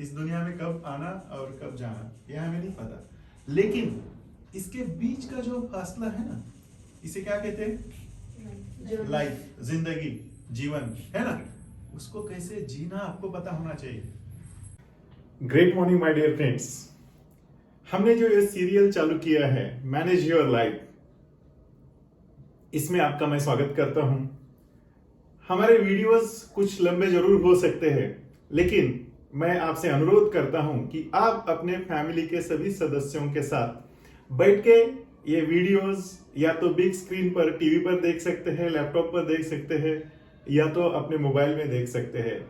इस दुनिया में कब आना और कब जाना यह हमें नहीं पता, लेकिन इसके बीच का जो फासला है ना, इसे क्या कहते हैं? लाइफ, जिंदगी, जीवन, है ना? उसको कैसे जीना आपको पता होना चाहिए। Great morning my dear friends. हमने जो ये सीरियल चालू किया है मैनेज योर लाइफ, इसमें आपका मैं स्वागत करता हूं। हमारे वीडियोस कुछ लंबे जरूर हो सकते हैं, लेकिन मैं आपसे अनुरोध करता हूं कि आप अपने फैमिली के सभी सदस्यों के साथ बैठ के ये वीडियोस या तो बिग स्क्रीन पर टीवी पर देख सकते हैं, लैपटॉप पर देख सकते हैं, या तो अपने मोबाइल में देख सकते हैं।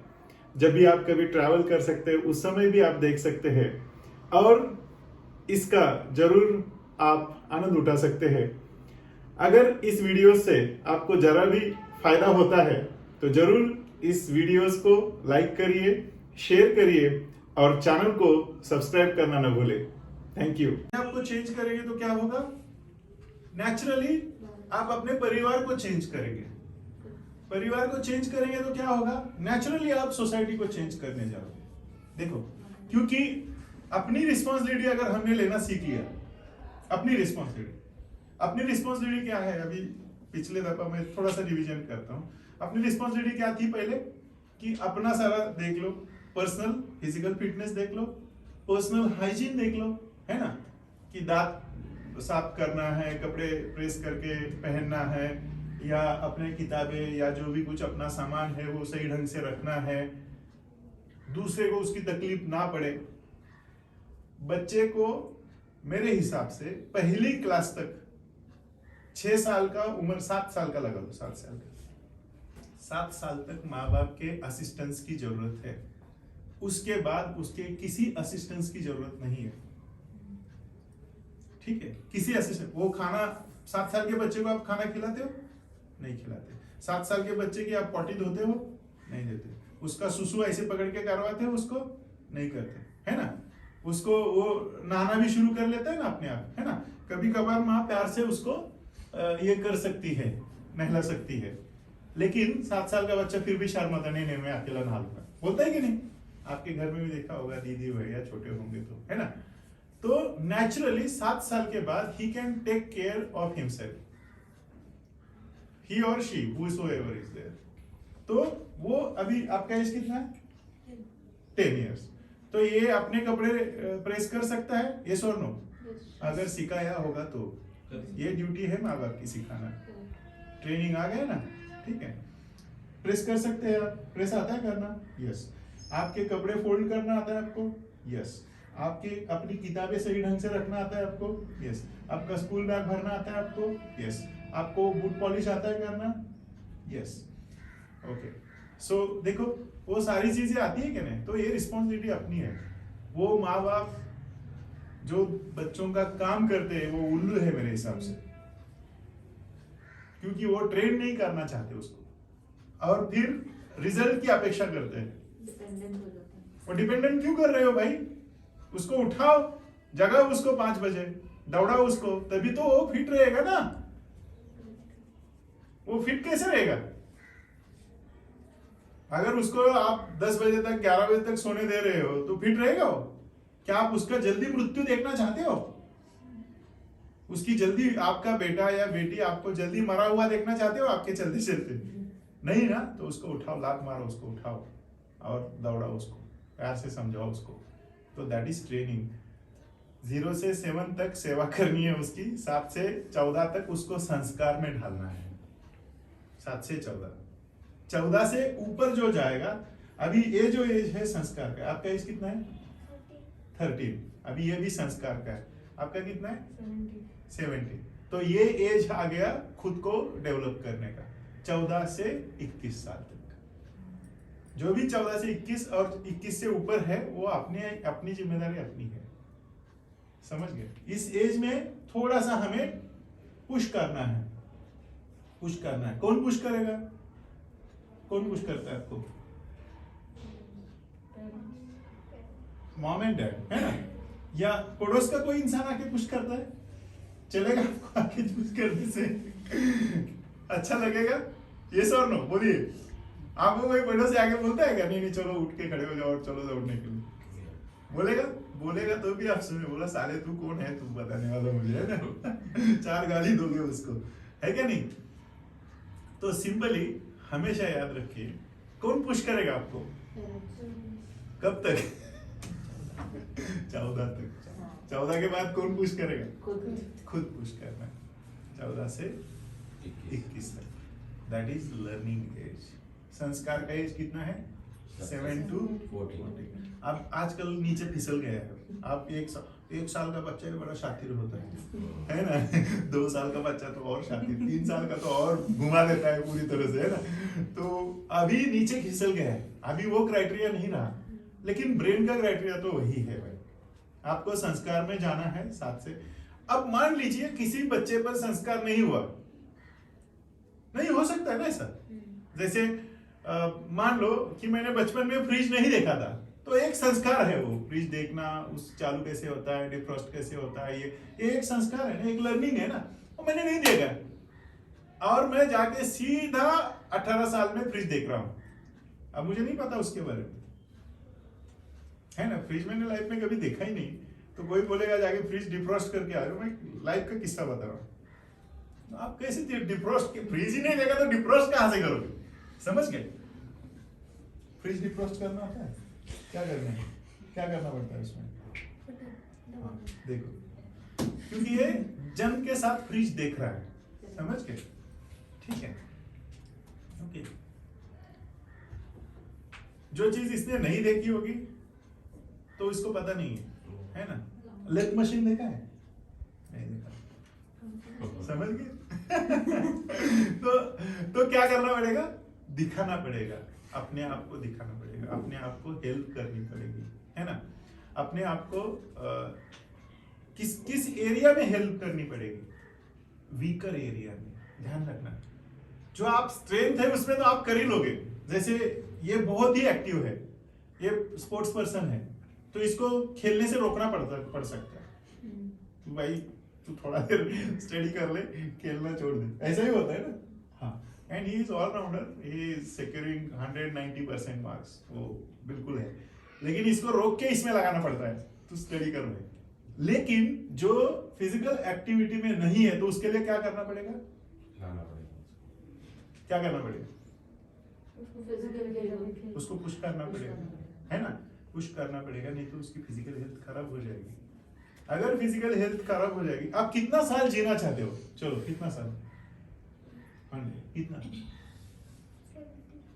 जब भी आप कभी ट्रैवल कर सकते हैं उस समय भी आप देख सकते हैं और इसका जरूर आप आनंद उठा सकते हैं। अगर इस वीडियो से आपको जरा भी फायदा होता है तो जरूर इस वीडियोस को लाइक करिए, शेयर करिए और चैनल को सब्सक्राइब करना न भूलें। Thank you. आपको चेंज करेंगे तो क्या होगा? नेचुरली आप अपने परिवार को चेंज करेंगे। परिवार को चेंज करेंगे तो क्या होगा? नेचुरली आप सोसाइटी को चेंज करने जाओगे। देखो, क्योंकि अपनी रिस्पॉन्सिबिलिटी अगर हमने लेना सीख लिया, अपनी रिस्पॉन्सिबिलिटी क्या है? अभी पिछले दफा मैं थोड़ा सा रिवीजन करता हूँ। अपनी रिस्पॉन्सिबिलिटी क्या थी पहले? कि अपना सारा देख लो, पर्सनल फिजिकल फिटनेस देख लो, पर्सनल हाइजीन देख लो, है ना? कि दांत साफ करना है, कपड़े प्रेस करके पहनना है, या अपने किताबें या जो भी कुछ अपना सामान है वो सही ढंग से रखना है, दूसरे को उसकी तकलीफ ना पड़े। बच्चे को मेरे हिसाब से पहली क्लास तक 6 साल का उम्र, 7 साल का लगा लो, 7 साल का, 7 साल तक माँ बाप के असिस्टेंस की जरूरत है। उसके बाद उसके किसी असिस्टेंस की जरूरत नहीं है। ठीक है? किसी असिस्टेंट, वो खाना 7 साल के बच्चे को आप खाना खिलाते हो? नहीं खिलाते। 7 साल के बच्चे की आप पॉटी धोते हो? नहीं देते। उसका सुसु ऐसे पकड़ के करवाते हो? उसको नहीं करते, है ना? उसको वो नहाना भी शुरू कर लेता है ना अपने आप, है ना? कभी कभार माँ प्यार से उसको ये कर सकती है, नहला सकती है, लेकिन 7 साल का बच्चा फिर भी शर्माता, नहीं नहीं मैं अकेला नहा लूंगा, बोलता है कि नहीं? आपके घर में भी देखा होगा, दीदी हो या छोटे होंगे तो, है ना? तो नेचुरली 7 साल के बाद he can take care of himself, he और शी, whosoever is there। तो वो अभी आपका एज कितना है? 10 years। तो ये अपने कपड़े प्रेस कर सकता है? यस और नो? अगर सिखाया होगा तो। ये ड्यूटी है माँ बाप की, सिखाना। ट्रेनिंग आ गया ना, ठीक है? प्रेस कर सकते हैं आप? प्रेस आता है करना? यस। आपके कपड़े फोल्ड करना आता है आपको? यस। आपके अपनी किताबें सही ढंग से रखना आता है आपको? यस। आपका स्कूल बैग भरना आता है आपको? यस। आपको बूट पॉलिश आता है करना? यस। ओके, सो देखो वो सारी चीजें आती है कि नहीं? तो ये रिस्पॉन्सिबिलिटी अपनी है। वो माँ बाप जो बच्चों का काम करते हैं वो उल्लू है मेरे हिसाब से, क्योंकि वो ट्रेन नहीं करना चाहते उसको और फिर रिजल्ट की अपेक्षा करते हैं। वो डिपेंडेंट क्यों कर रहे हो भाई? उसको उठाओ, जगाओ उसको 5 बजे, दौड़ाओ उसको, तभी तो वो फिट रहेगा ना। वो फिट कैसे रहेगा? अगर उसको आप 10 बजे तक, 11 बजे तक सोने दे रहे हो तो फिट रहेगा वो? क्या आप उसका जल्दी मृत्यु देखना चाहते हो? उसकी जल्दी, आपका बेटा या बेटी आपको जल्दी मरा हुआ देखना चाहते हो आपके चलते चलते? नहीं ना? तो उसको उठाओ, लात मारो उसको, उठाओ और दौड़ाओ उसको, प्यार से समझाओ उसको। तो दैट इज ट्रेनिंग। 0 से 7 तक सेवा करनी है उसकी, 7 से 14 तक उसको संस्कार में ढालना है। 7 से 14 से ऊपर जो जाएगा, अभी ये जो एज है संस्कार का, आपका एज कितना है? 13। अभी ये भी संस्कार का है। आपका कितना है? 70। तो ये एज आ गया खुद को डेवलप करने का, 14 से 21 साल तक। जो भी 14 से 21 और 21 से ऊपर है वो अपनी जिम्मेदारी अपनी है। समझ गए? इस एज में थोड़ा सा हमें पुश करना है, पुश करना है। कौन पुश करेगा? कौन पुश करता है आपको? मॉम एंड डैड, है ना? या पड़ोस का कोई इंसान आके पुश करता है? चलेगा आपको आके पुश करने से? अच्छा लगेगा? यस और नो? बोलिए। आपको कोई पड़ोस से आके बोलता है क्या? नहीं नहीं चलो उठ के खड़े हो जाओ और चलो दौड़ने के लिए? बोलेगा बोलेगा तो भी आप सुने, बोला साले तू कौन है तू बताने वाला मुझे, है ना। 4 गाली दोगे उसको, है क्या नहीं। तो सिंपली हमेशा याद रखिए, कौन पुश करेगा आपको, कब तक 14 तक। 14 के बाद कौन पुश करेगा, खुद पुश करना। 14 से 21 तक, दैट इज लर्निंग एज। संस्कार का एज कितना है, 7 to 14। अब आजकल नीचे फिसल गया है। आप 1 साल का बच्चा भी बड़ा शातिर होता है ना। 2 साल का बच्चा तो और शातिर, 3 साल का तो और घुमा देता है पूरी तरह से, है ना। तो अभी नीचे फिसल गया है, अभी वो क्राइटेरिया नहीं रहा, लेकिन ब्रेन का क्राइटेरिया तो वही है भाई। आपको संस्कार में जाना है 7 से। अब मान लीजिए किसी बच्चे पर संस्कार नहीं हुआ, नहीं हो सकता है ना ऐसा। जैसे मान लो कि मैंने बचपन में फ्रिज नहीं देखा था, तो एक संस्कार है वो फ्रिज देखना, उस चालू कैसे होता है, डिफ्रॉस्ट कैसे होता है, ये एक संस्कार है ना, एक लर्निंग है ना। वो मैंने नहीं देखा और मैं जाके सीधा 18 साल में फ्रिज देख रहा हूं। अब मुझे नहीं पता उसके बारे में, है ना। फ्रिज मैंने लाइफ में कभी देखा ही नहीं, तो कोई बोलेगा जाके फ्रिज डिफ्रॉस्ट करके आ रहे हो, मैं लाइफ का किस्सा बता रहा हूँ। आप कैसे डिफ्रॉस्ट, फ्रिज ही नहीं देखा तो डिफ्रॉस्ट कहां से करोगे, समझ गए। फ्रिज डिफ्रॉस्ट करना होता है, क्या करना है, क्या करना पड़ता है उसमें, देखो, क्योंकि ये जन्म के साथ फ्रिज देख रहा है, समझ गए, ठीक है, ओके। जो चीज इसने नहीं देखी होगी तो इसको पता नहीं है ना। लेथ मशीन देखा है, नहीं देखा, समझ गए। तो क्या करना पड़ेगा, दिखाना पड़ेगा, अपने आप को दिखाना पड़ेगा, अपने आप को हेल्प करनी पड़ेगी, है ना। अपने आप को किस एरिया में हेल्प करनी पड़ेगी, वीकर एरिया में, ध्यान रखना। जो आप स्ट्रेंथ है उसमें तो आप कर ही लोगे। जैसे ये बहुत ही एक्टिव है, ये स्पोर्ट्स पर्सन है, तो इसको खेलने से रोकना पड़ सकता है। भाई तू थोड़ा देर स्टडी कर ले, खेलना छोड़ दे, ऐसा ही होता है ना। हाँ, and he is all rounder, he is securing 190% marks, वो बिल्कुल है, लेकिन इसको रोक के इसमें लगाना पड़ता है, तू स्टडी कर ले। लेकिन जो फिजिकल एक्टिविटी में नहीं है तो उसके लिए क्या करना पड़ेगा, क्या करना पड़ेगा, उसको पुश करना पड़ेगा, है ना, पुश करना पड़ेगा, नहीं तो उसकी फिजिकल हेल्थ खराब हो जाएगी। अगर फिजिकल हेल्थ खराब हो जाएगी, आप कितना साल जीना चाहते हो, चलो कितना साल, 100 कितना,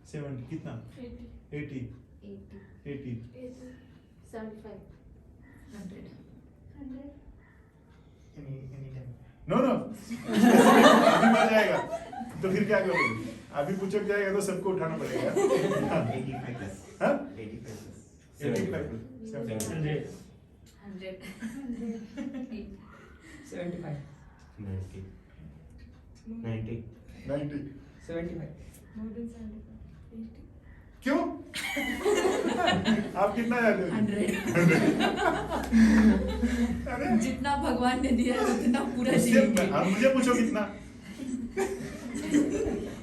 70 कितना, 80 75 नो अभी मर जाएगा तो फिर क्या करोगे, अभी पूछक जाएगा तो सबको उठाना पड़ेगा। 90 क्यों? आप कितना जाते हो? 100 जितना भगवान ने दिया है उतना पूरा अब जिएंगे। मुझे पूछो कितना?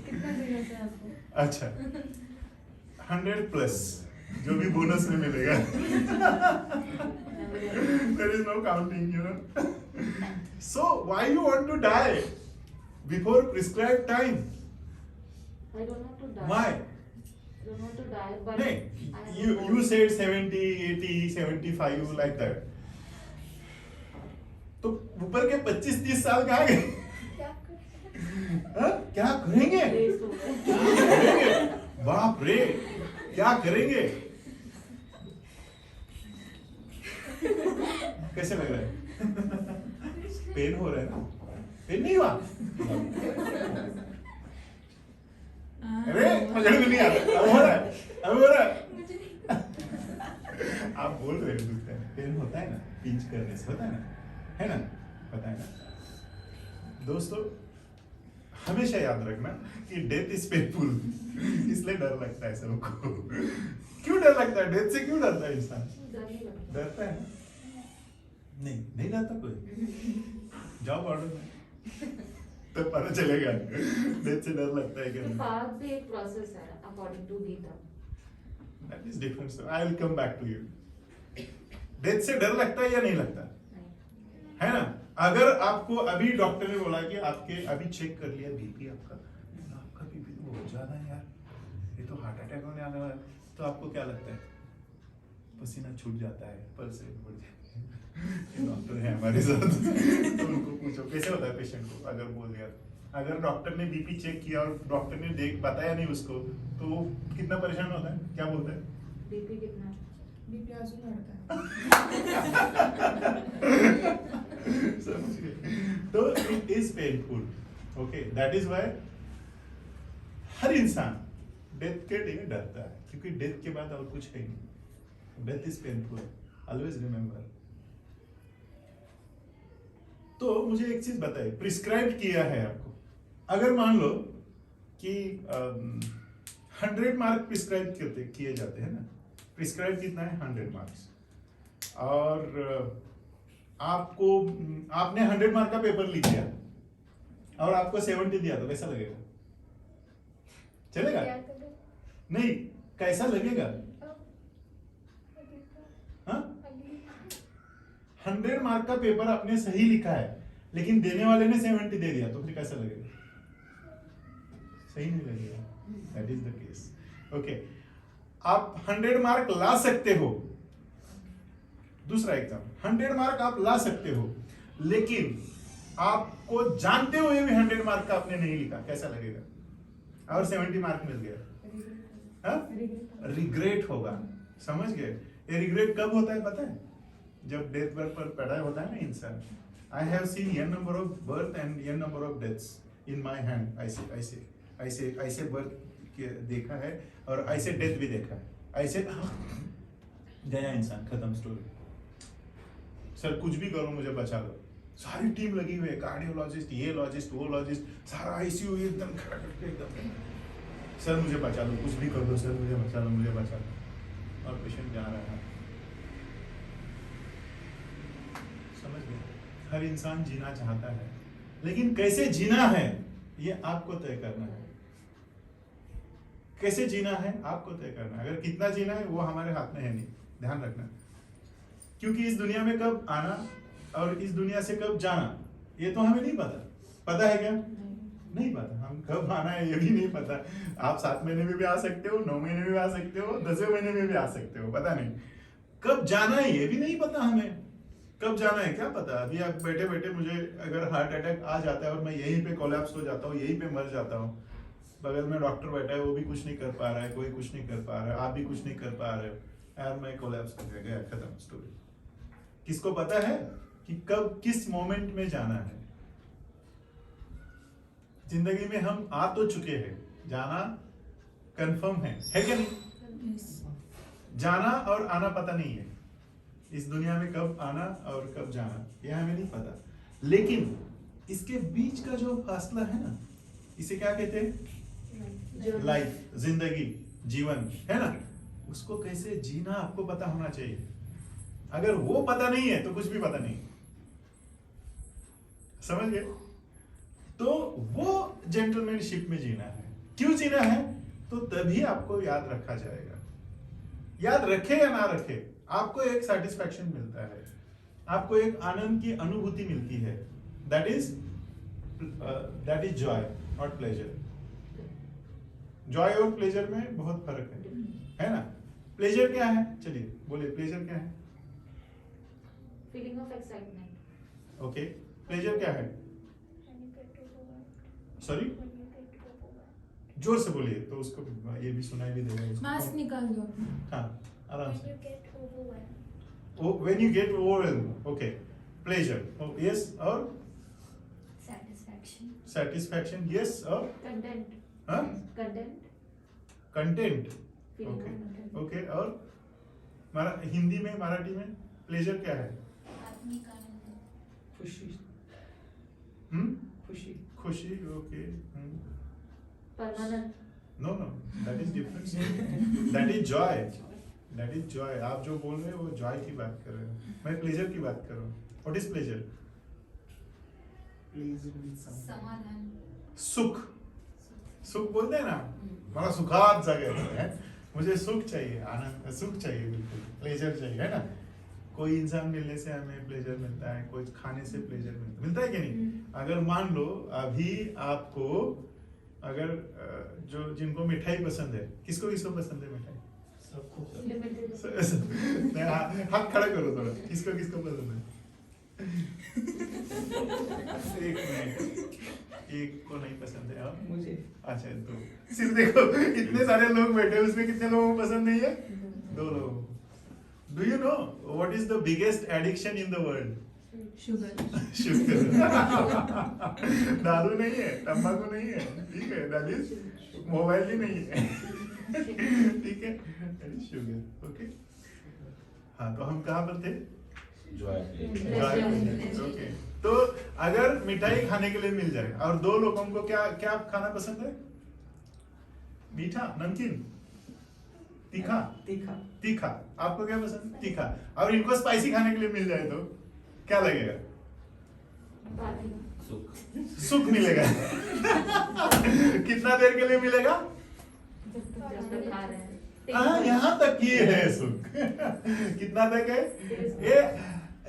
कितना देना है आपको? अच्छा 100 प्लस जो भी बोनस में मिलेगा। There is no counting, you know. So why you want to die before prescribed time? I don't want to die. Why? I don't want to die, but नहीं, I have you a you goal. said 70, 80, 75 like that. तो ऊपर के 25-30 साल कहाँ गए? क्या करें? हाँ? क्या करेंगे? Waste हो गए। क्या करेंगे? बाप रे, क्या करेंगे? कैसे लग रहा है? पेन हो रहा है ना? पेन नहीं हुआ? अरे मजा नहीं आ रहा, अब हो रहा है, अब हो रहा है। आप बोल रहे हो दुखता है, पेन होता है ना, पिंच करने से होता है ना, पता है ना। दोस्तों हमेशा याद रखना कि डेथ इज पेनफुल, इसलिए डर लगता है सबको। क्यों डर लगता है, डेथ से क्यों डरता है इंसान? डर नहीं लगता। डरता है ना? नहीं डरता कोई। जाओ बॉर्डर में तो पता चलेगा डेथ से डर लगता है क्या। पाथ भी एक प्रोसेस है according to Gita. That is different, so I will come back to you. Death से डर लगता है या नहीं लगता नहीं। है ना? अगर आपको अभी डॉक्टर ने बोला कि आपके अभी चेक कर लिया बीपी आपका बीपी तो बहुत ज्यादा है यार, ये तो हार्ट अटैक होने आने वाला है, तो आपको क्या लगता है? पसीना छूट जाता है, पल्स रेट बढ़ जाती है। डॉक्टर है हमारे साथ तो उनको पूछो कैसे होता है पेशेंट को अगर बोल दिया। अगर डॉक्टर ने बीपी चेक किया और डॉक्टर ने देख बताया नहीं उसको, तो वो कितना परेशान होता है, क्या बोलता है? बीपी कितना? बीपी अजून वाढत आहे. समझ गए? तो it is painful, okay, that is why हर इंसान डेथ के लिए डरता है, क्योंकि डेथ के बाद और कुछ है ही नहीं। Death is painful, always remember. तो मुझे एक चीज बताइए, प्रिस्क्राइब किया है आपको, अगर मान लो कि 100 मार्क प्रिस्क्राइब किए जाते हैं ना, प्रिस्क्राइब कितना है? 100 मार्क्स, और आपको आपने 100 मार्क का पेपर लिख दिया और आपको 70 दिया, तो कैसा लगेगा? चलेगा? नहीं, कैसा लगेगा? हाँ? 100 मार्क का पेपर आपने सही लिखा है, लेकिन देने वाले ने 70 दे दिया, तो फिर कैसा लगेगा? सही नहीं लगेगा। That is the case, okay. आप 100 मार्क ला सकते हो, दूसरा एग्जाम, 100 मार्क आप ला सकते हो, लेकिन आपको जानते हुए भी 100 मार्क का आपने नहीं लिखा, कैसा लगेगा? और 70 मार्क मिल गया, रिग्रेट होगा। समझ गए? ये रिग्रेट कब होता है पता है? जब डेथ बर्थ पर पैदा होता है ना इंसान। I have seen n number of birth and n number of deaths in my hand. ऐसे बर्थ देखा है और ऐसे डेथ भी देखा है। ऐसे गया इंसान, खत्म स्टोरी। सर कुछ भी करो मुझे बचा लो, सारी टीम लगी हुई है, कार्डियोलॉजिस्ट, ये लॉजिस्ट, वो लॉजिस्ट, सारा आईसीयू एकदम खड़ा करके एकदम, सर मुझे बचा लो, कुछ भी कर दो सर, मुझे बचा लो, मुझे बचा लो, और पेशेंट जा रहा है। समझ गए? हर इंसान जीना चाहता है, लेकिन कैसे जीना है ये आपको तय करना है। कैसे जीना है आपको तय करना है। अगर कितना जीना है वो हमारे हाथ में है नहीं, ध्यान रखना। क्योंकि इस दुनिया में कब आना और इस दुनिया से कब जाना ये तो हमें नहीं पता। पता है क्या? नहीं पता। हम कब आना है ये भी नहीं पता। आप 7 महीने में भी आ सकते हो, 9 महीने में भी आ सकते हो, 10वें महीने में भी आ सकते हो, पता नहीं। कब जाना है ये भी नहीं पता हमें। कब जाना है क्या पता। अभी आप बैठे बैठे मुझे अगर हार्ट अटैक आ जाता है और मैं यहीं पे कोलैप्स हो जाता हूँ, यहीं पे मर जाता हूँ, बगल में डॉक्टर बैठा है, वो भी कुछ नहीं कर पा रहा है, कोई कुछ नहीं कर पा रहा है, आप भी कुछ नहीं कर पा रहे हो, यार मैं कोलैप्स कर गया, खत्म स्टोरी। किसको पता है कि कब किस मोमेंट में जाना है। जिंदगी में हम आ तो चुके हैं, जाना कंफर्म है क्या नहीं? जाना और आना पता नहीं है। इस दुनिया में कब आना और कब जाना ये हमें नहीं पता, लेकिन इसके बीच का जो फासला है ना, इसे क्या कहते हैं? लाइफ, जिंदगी, जीवन, है ना। उसको कैसे जीना आपको पता होना चाहिए। अगर वो पता नहीं है तो कुछ भी पता नहीं। समझ गए? तो वो जेंटलमैनशिप में जीना है। क्यों जीना है? तो तभी आपको याद रखा जाएगा। याद रखे या ना रखे, आपको एक सेटिस्फैक्शन मिलता है, आपको एक आनंद की अनुभूति मिलती है। That is Joy, not pleasure. Joy और प्लेजर में बहुत फर्क है ना। प्लेजर क्या है? चलिए बोलिए, प्लेजर क्या है? Feeling of excitement. Okay, pleasure क्या है? सॉरी, जोर से बोलिए तो उसको ये भी सुनाई भी देगा उसको। मास्क निकाल दो। हाँ, आराम से। When you get overwhelmed. When you get overwhelmed, okay. Pleasure, oh, yes, और Satisfaction. satisfaction, yes, और कंटेंट। हाँ, content. content, Feeling okay, of content. okay, और हिंदी में, मराठी में प्लेजर क्या है? आत्मिक आनंद. खुशी. खुशी. खुशी, okay. Permanent. No no, that is different. That is joy, that is joy. आप जो बोल रहे हो वो जॉय की बात कर रहे हो, मैं प्लेजर की बात कर रहा हूँ। What is pleasure? समाधान. सुख। सुख बोलते हैं ना, मला सुखात जगायचं है, मुझे सुख चाहिए, आनंद, सुख चाहिए, बिल्कुल प्लेजर चाहिए, है ना। कोई इंसान मिलने से हमें प्लेजर मिलता है, कोई खाने से प्लेजर मिलता है कि नहीं? अगर मान लो अभी आपको अगर जो जिनको मिठाई पसंद है, किसको किसको पसंद है मिठाई? लिमिटेड हाथ खड़ा करो थोड़ा, किसको किसको पसंद है? एक मिनट, एक को नहीं पसंद है और मुझे अच्छा दो। सिर्फ देखो इतने सारे लोग बैठे उसमें कितने लोगों को पसंद नहीं है? 2 लोगों को। Do you know what is the biggest addiction in the world? Sugar. Sugar. दारू नहीं है, तंबाकू नहीं है, ठीक है, दैट इज मोबाइल भी नहीं है, ठीक है, शुगर। ओके, हाँ तो हम कहाँ पर थे? ओके, तो अगर मिठाई खाने के लिए मिल जाए और 2 लोगों को क्या क्या खाना पसंद है? मीठा, नमकीन, तीखा? तीखा तीखा। आपको क्या पसंद है? तीखा। और इनको स्पाइसी खाने के लिए मिल जाए तो क्या लगेगा? सुख मिलेगा। कितना देर के लिए मिलेगा? खा रहे हैं हाँ, यहाँ तक ये है सुख। कितना तक है?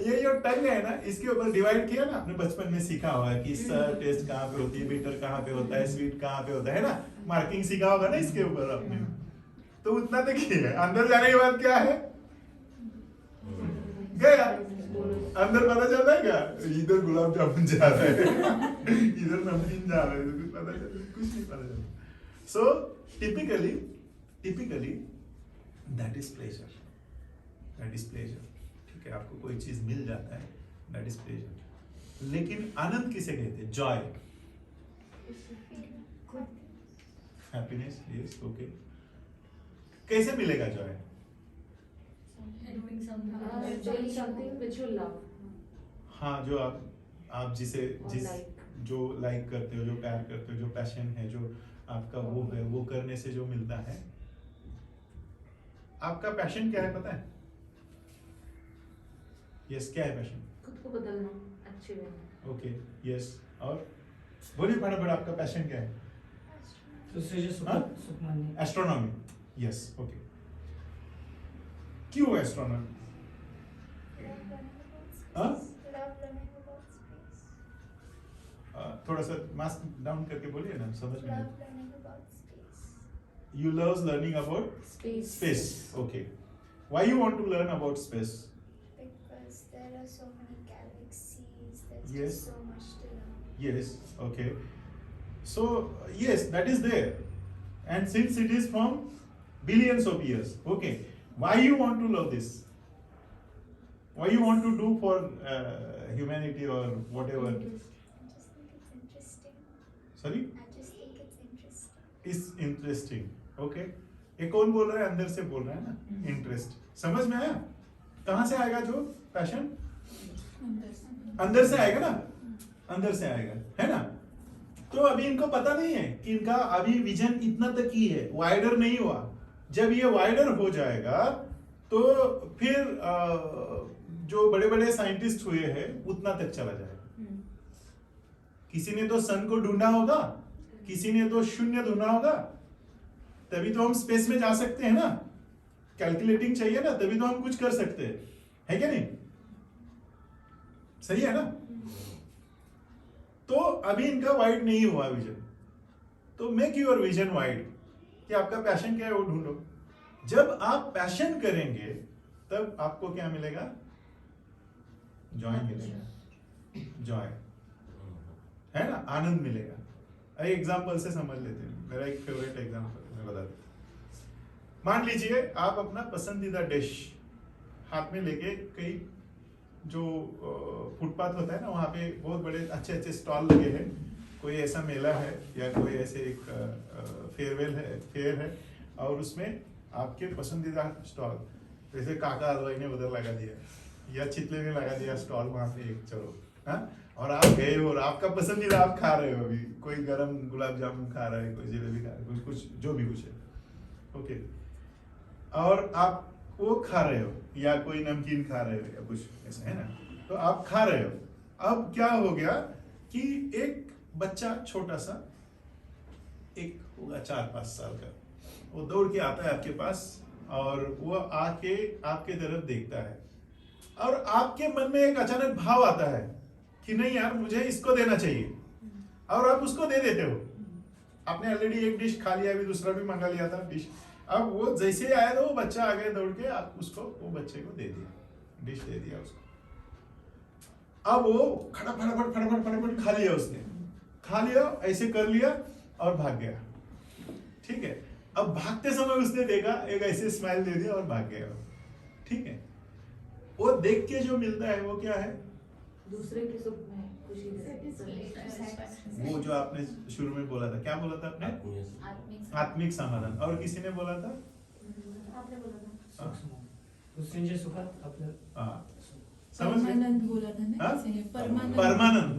ये जो टंग है ना, इसके ऊपर डिवाइड किया ना, आपने बचपन में सीखा होगा कि टेस्ट कहाँ पे होती है, बिटर कहाँ पे होता है, स्वीट कहाँ पे होता है ना, मार्किंग सीखा होगा ना इसके ऊपर आपने। तो उतना तक ही है। अंदर जाने के बाद क्या है? गया अंदर, पता चलता है क्या? इधर गुलाब जामुन जा रहा है, इधर नमकीन जा रहा है, तो कुछ पता चलता, कुछ नहीं पता चलता। So typically that is pleasure, that is pleasure. ठीक है, आपको कोई चीज मिल जाता है, दैट इज प्लेजर। लेकिन आनंद किसे कहते हैं? Joy, happiness, yes, okay. कैसे मिलेगा Joy? Doing something. doing something which you love हाँ, जो आप जिसे or like. जो लाइक करते हो, जो प्यार करते हो, जो पैशन है, जो आपका वो है, वो करने से जो मिलता है। आपका पैशन क्या है पता है? यस, क्या है पैशन? खुद को बदलना अच्छे वे में। ओके, यस, और बोलिए फटाफट, आपका पैशन क्या है? दूसरे जो हाँ? सुख मानने एस्ट्रोनॉमी, यस, ओके। क्यों एस्ट्रोनॉमी? हाँ? थोड़ा सा मास्क डाउन करके बोलिए ना, समझ में नहीं। You love learning about space. Okay. Why you want to learn about space? Because there are so many galaxies, there's Yes. just so much to learn. Yes. Okay. So yes, that is there, and since it is from billions of years. Okay. Why you want to love this? Why you want to do for humanity or whatever? I just think it's interesting. Sorry? I just think it's interesting. Is interesting. Okay. ये कौन बोल रहा है? अंदर से बोल रहा है ना, इंटरेस्ट। समझ में आया? कहाँ से आएगा जो पैशन? अंदर से आएगा ना, अंदर से आएगा, है ना? तो अभी इनको पता नहीं है कि इनका अभी विजन इतना तक ही है, वाइडर नहीं हुआ। जब ये वाइडर हो जाएगा तो फिर जो बड़े बड़े साइंटिस्ट हुए हैं उतना तक चला जाएगा। किसी ने तो सन को ढूंढा होगा, किसी ने तो शून्य ढूंढा होगा, तभी तो हम स्पेस में जा सकते हैं ना। कैलकुलेटिंग चाहिए ना, तभी तो हम कुछ कर सकते हैं, है क्या नहीं? सही है ना? तो अभी इनका वाइड नहीं हुआ विजन, तो मेक योर विजन वाइड, कि आपका पैशन क्या है वो ढूंढो। जब आप पैशन करेंगे तब आपको क्या मिलेगा? जॉय मिलेगा, जॉय, है ना, आनंद मिलेगा। एक एग्जांपल से समझ लेते हैं, मेरा एक फेवरेट एग्जांपल मैं बता देता हूं। मान लीजिए आप अपना पसंदीदा डिश हाथ में लेके कहीं जो फुटपाथ होता है ना, वहाँ पे बहुत बड़े अच्छे अच्छे स्टॉल लगे हैं, कोई ऐसा मेला है या कोई ऐसे एक फेयर है, और उसमें आपके पसंदीदा स्टॉल, जैसे काका हलवाई ने उधर लगा दिया या चितले ने लगा दिया स्टॉल वहाँ पे एक, चलो, हाँ, और आप गए हो और आपका पसंदीदा आप खा रहे हो, अभी कोई गरम गुलाब जामुन खा रहा है, कोई जलेबी खा रहा है, कुछ जो भी कुछ है, ओके, और आप वो खा रहे हो या कोई नमकीन खा रहे हो या कुछ ऐसा, है ना, तो आप खा रहे हो। अब क्या हो गया कि एक बच्चा छोटा सा, एक होगा 4-5 साल का, वो दौड़ के आता है आपके पास और वो आके आपके तरफ देखता है और आपके मन में एक अचानक भाव आता है कि नहीं यार मुझे इसको देना चाहिए, और आप उसको दे देते हो। आपने ऑलरेडी एक डिश खा लिया, अभी दूसरा भी मंगा लिया था डिश, अब वो जैसे ही आया तो वो बच्चा आगे दौड़ के आप उसको, वो बच्चे को दे दिया, डिश दे दिया उसको। अब वो फटाफट खा लिया, उसने खा लिया, ऐसे कर लिया और भाग गया। ठीक है, अब भागते समय उसने देखा, एक ऐसे स्माइल दे दिया और भाग गया। ठीक है, वो देख के जो मिलता है वो क्या है? दूसरे के सुख में खुशी देते। वो जो आपने शुरू में बोला था, क्या बोला था आपने? आत्मिक समाधान। और किसी ने बोला था? आपने बोला था हाँ। दुसऱ्यांचे सुखात आपलं हाँ, समझ गए? परमानंद बोला था ना हाँ? किसी ने, परमानंद। परमानंद,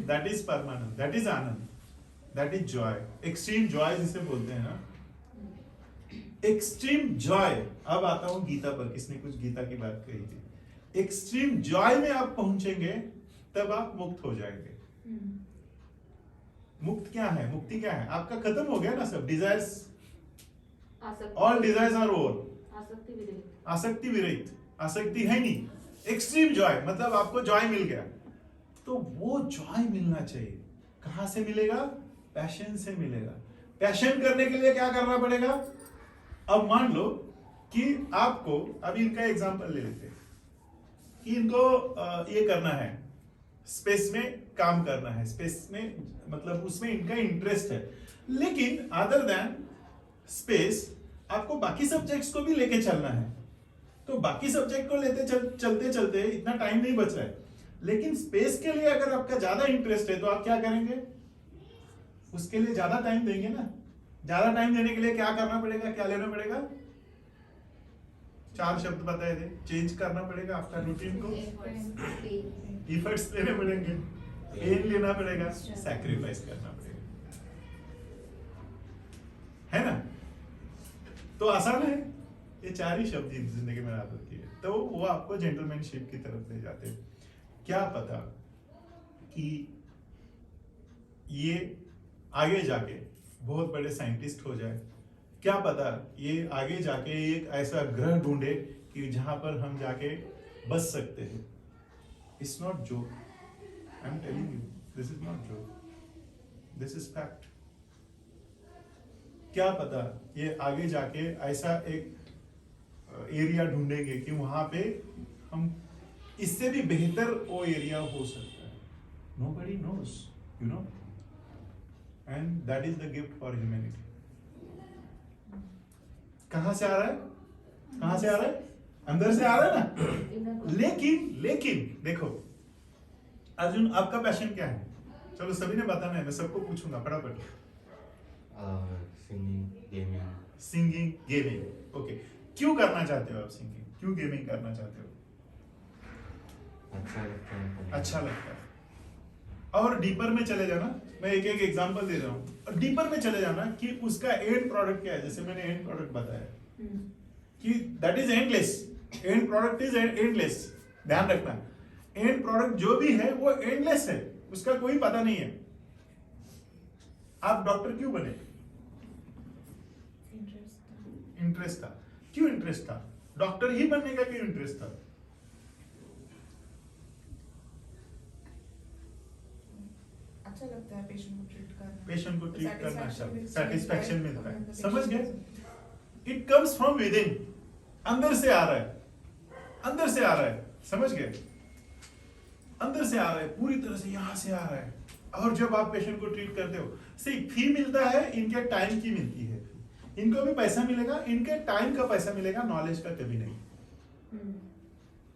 दैट इज परमानंद, दैट इज आनंद, that is joy, extreme joy जिसे बोलते हैं ना, एक्सट्रीम जॉय। अब आता हूं गीता पर, किसने कुछ गीता की बात कही थी। एक्सट्रीम जॉय में आप पहुंचेंगे तब आप मुक्त हो जाएंगे। मुक्त क्या है? मुक्ति क्या है? आपका खत्म हो गया ना सब desires, all desires are over. आसक्ति विरहित, आसक्ति है नहीं। एक्सट्रीम जॉय मतलब आपको जॉय मिल गया, तो वो जॉय मिलना चाहिए। कहां से मिलेगा? पैशन से मिलेगा। पैशन करने के लिए क्या करना पड़ेगा? अब मान लो कि आपको, अभी इनका एग्जांपल ले लेते हैं कि इनको ये करना है, स्पेस में काम करना है, स्पेस में मतलब उसमें इनका इंटरेस्ट है, लेकिन अदर देन स्पेस आपको बाकी सब्जेक्ट्स को भी लेके चलना है। तो बाकी सब्जेक्ट को लेते चलते चलते इतना टाइम नहीं बच रहा है, लेकिन स्पेस के लिए अगर आपका ज्यादा इंटरेस्ट है तो आप क्या करेंगे? उसके लिए ज्यादा टाइम देंगे ना। ज्यादा टाइम देने के लिए क्या करना पड़ेगा? क्या लेना पड़ेगा? 4 शब्द बताए थे। चेंज करना पड़ेगा आपका रूटीन को, इफर्ट्स लेने पड़ेंगे, पेन लेना पड़ेगा, सैक्रिफाइस करना पड़ेगा, है ना? तो आसान है, ये 4 ही शब्द जिंदगी में आदत की है। तो वो आपको जेंटलमैनशिप की तरफ ले जाते हैं। क्या पता कि ये आगे जाके बहुत बड़े साइंटिस्ट हो जाए, क्या पता ये आगे जाके एक ऐसा ग्रह ढूंढे कि जहां पर हम जाके बच सकते हैं। It's not joke, I am telling you, this is not joke, this is fact. क्या पता ये आगे जाके ऐसा एक एरिया ढूंढेंगे कि वहां पे हम इससे भी बेहतर वो एरिया हो सकता है। Nobody nose, you know, and that is the gift for humanity. कहां से आ रहा है? कहां से आ रहा है? अंदर से आ रहा है ना। लेकिन देखो अर्जुन, आपका पैशन क्या है? चलो सभी ने बताना है, मैं सबको पूछूंगा फटाफट। Singing, gaming. ओके, क्यों करना चाहते हो आप सिंगिंग? क्यों गेमिंग करना चाहते हो? अच्छा लगता है। और डीपर में चले जाना, मैं एक एक एग्जांपल दे रहा हूँ, और डीपर में चले जाना कि उसका एंड प्रोडक्ट क्या है। जैसे मैंने एंड प्रोडक्ट बताया कि that is endless, and product is endless. ध्यान रखना, एंड प्रोडक्ट जो भी है वो एंडलेस है, उसका कोई पता नहीं है। आप डॉक्टर क्यों बने? इंटरेस्ट था। क्यों इंटरेस्ट था? डॉक्टर ही बनने का क्यों इंटरेस्ट था? अच्छा लगता है पेशेंट को ट्रीट करना, पेशेंट को ट्रीट करना अच्छा, मिलता है, सेटिस्फैक्शन मिलता है। patient समझ गए? से। It comes from with in, अंदर से आ रहा है, अंदर से आ रहा है। समझ गए? अंदर से आ रहा है, पूरी तरह से यहां से आ रहा है। और जब आप पेशेंट को ट्रीट करते हो, सिर्फ फी मिलता है, इनके टाइम की मिलती है। इनको भी पैसा मिलेगा, इनके टाइम का पैसा मिलेगा, नॉलेज का कभी नहीं।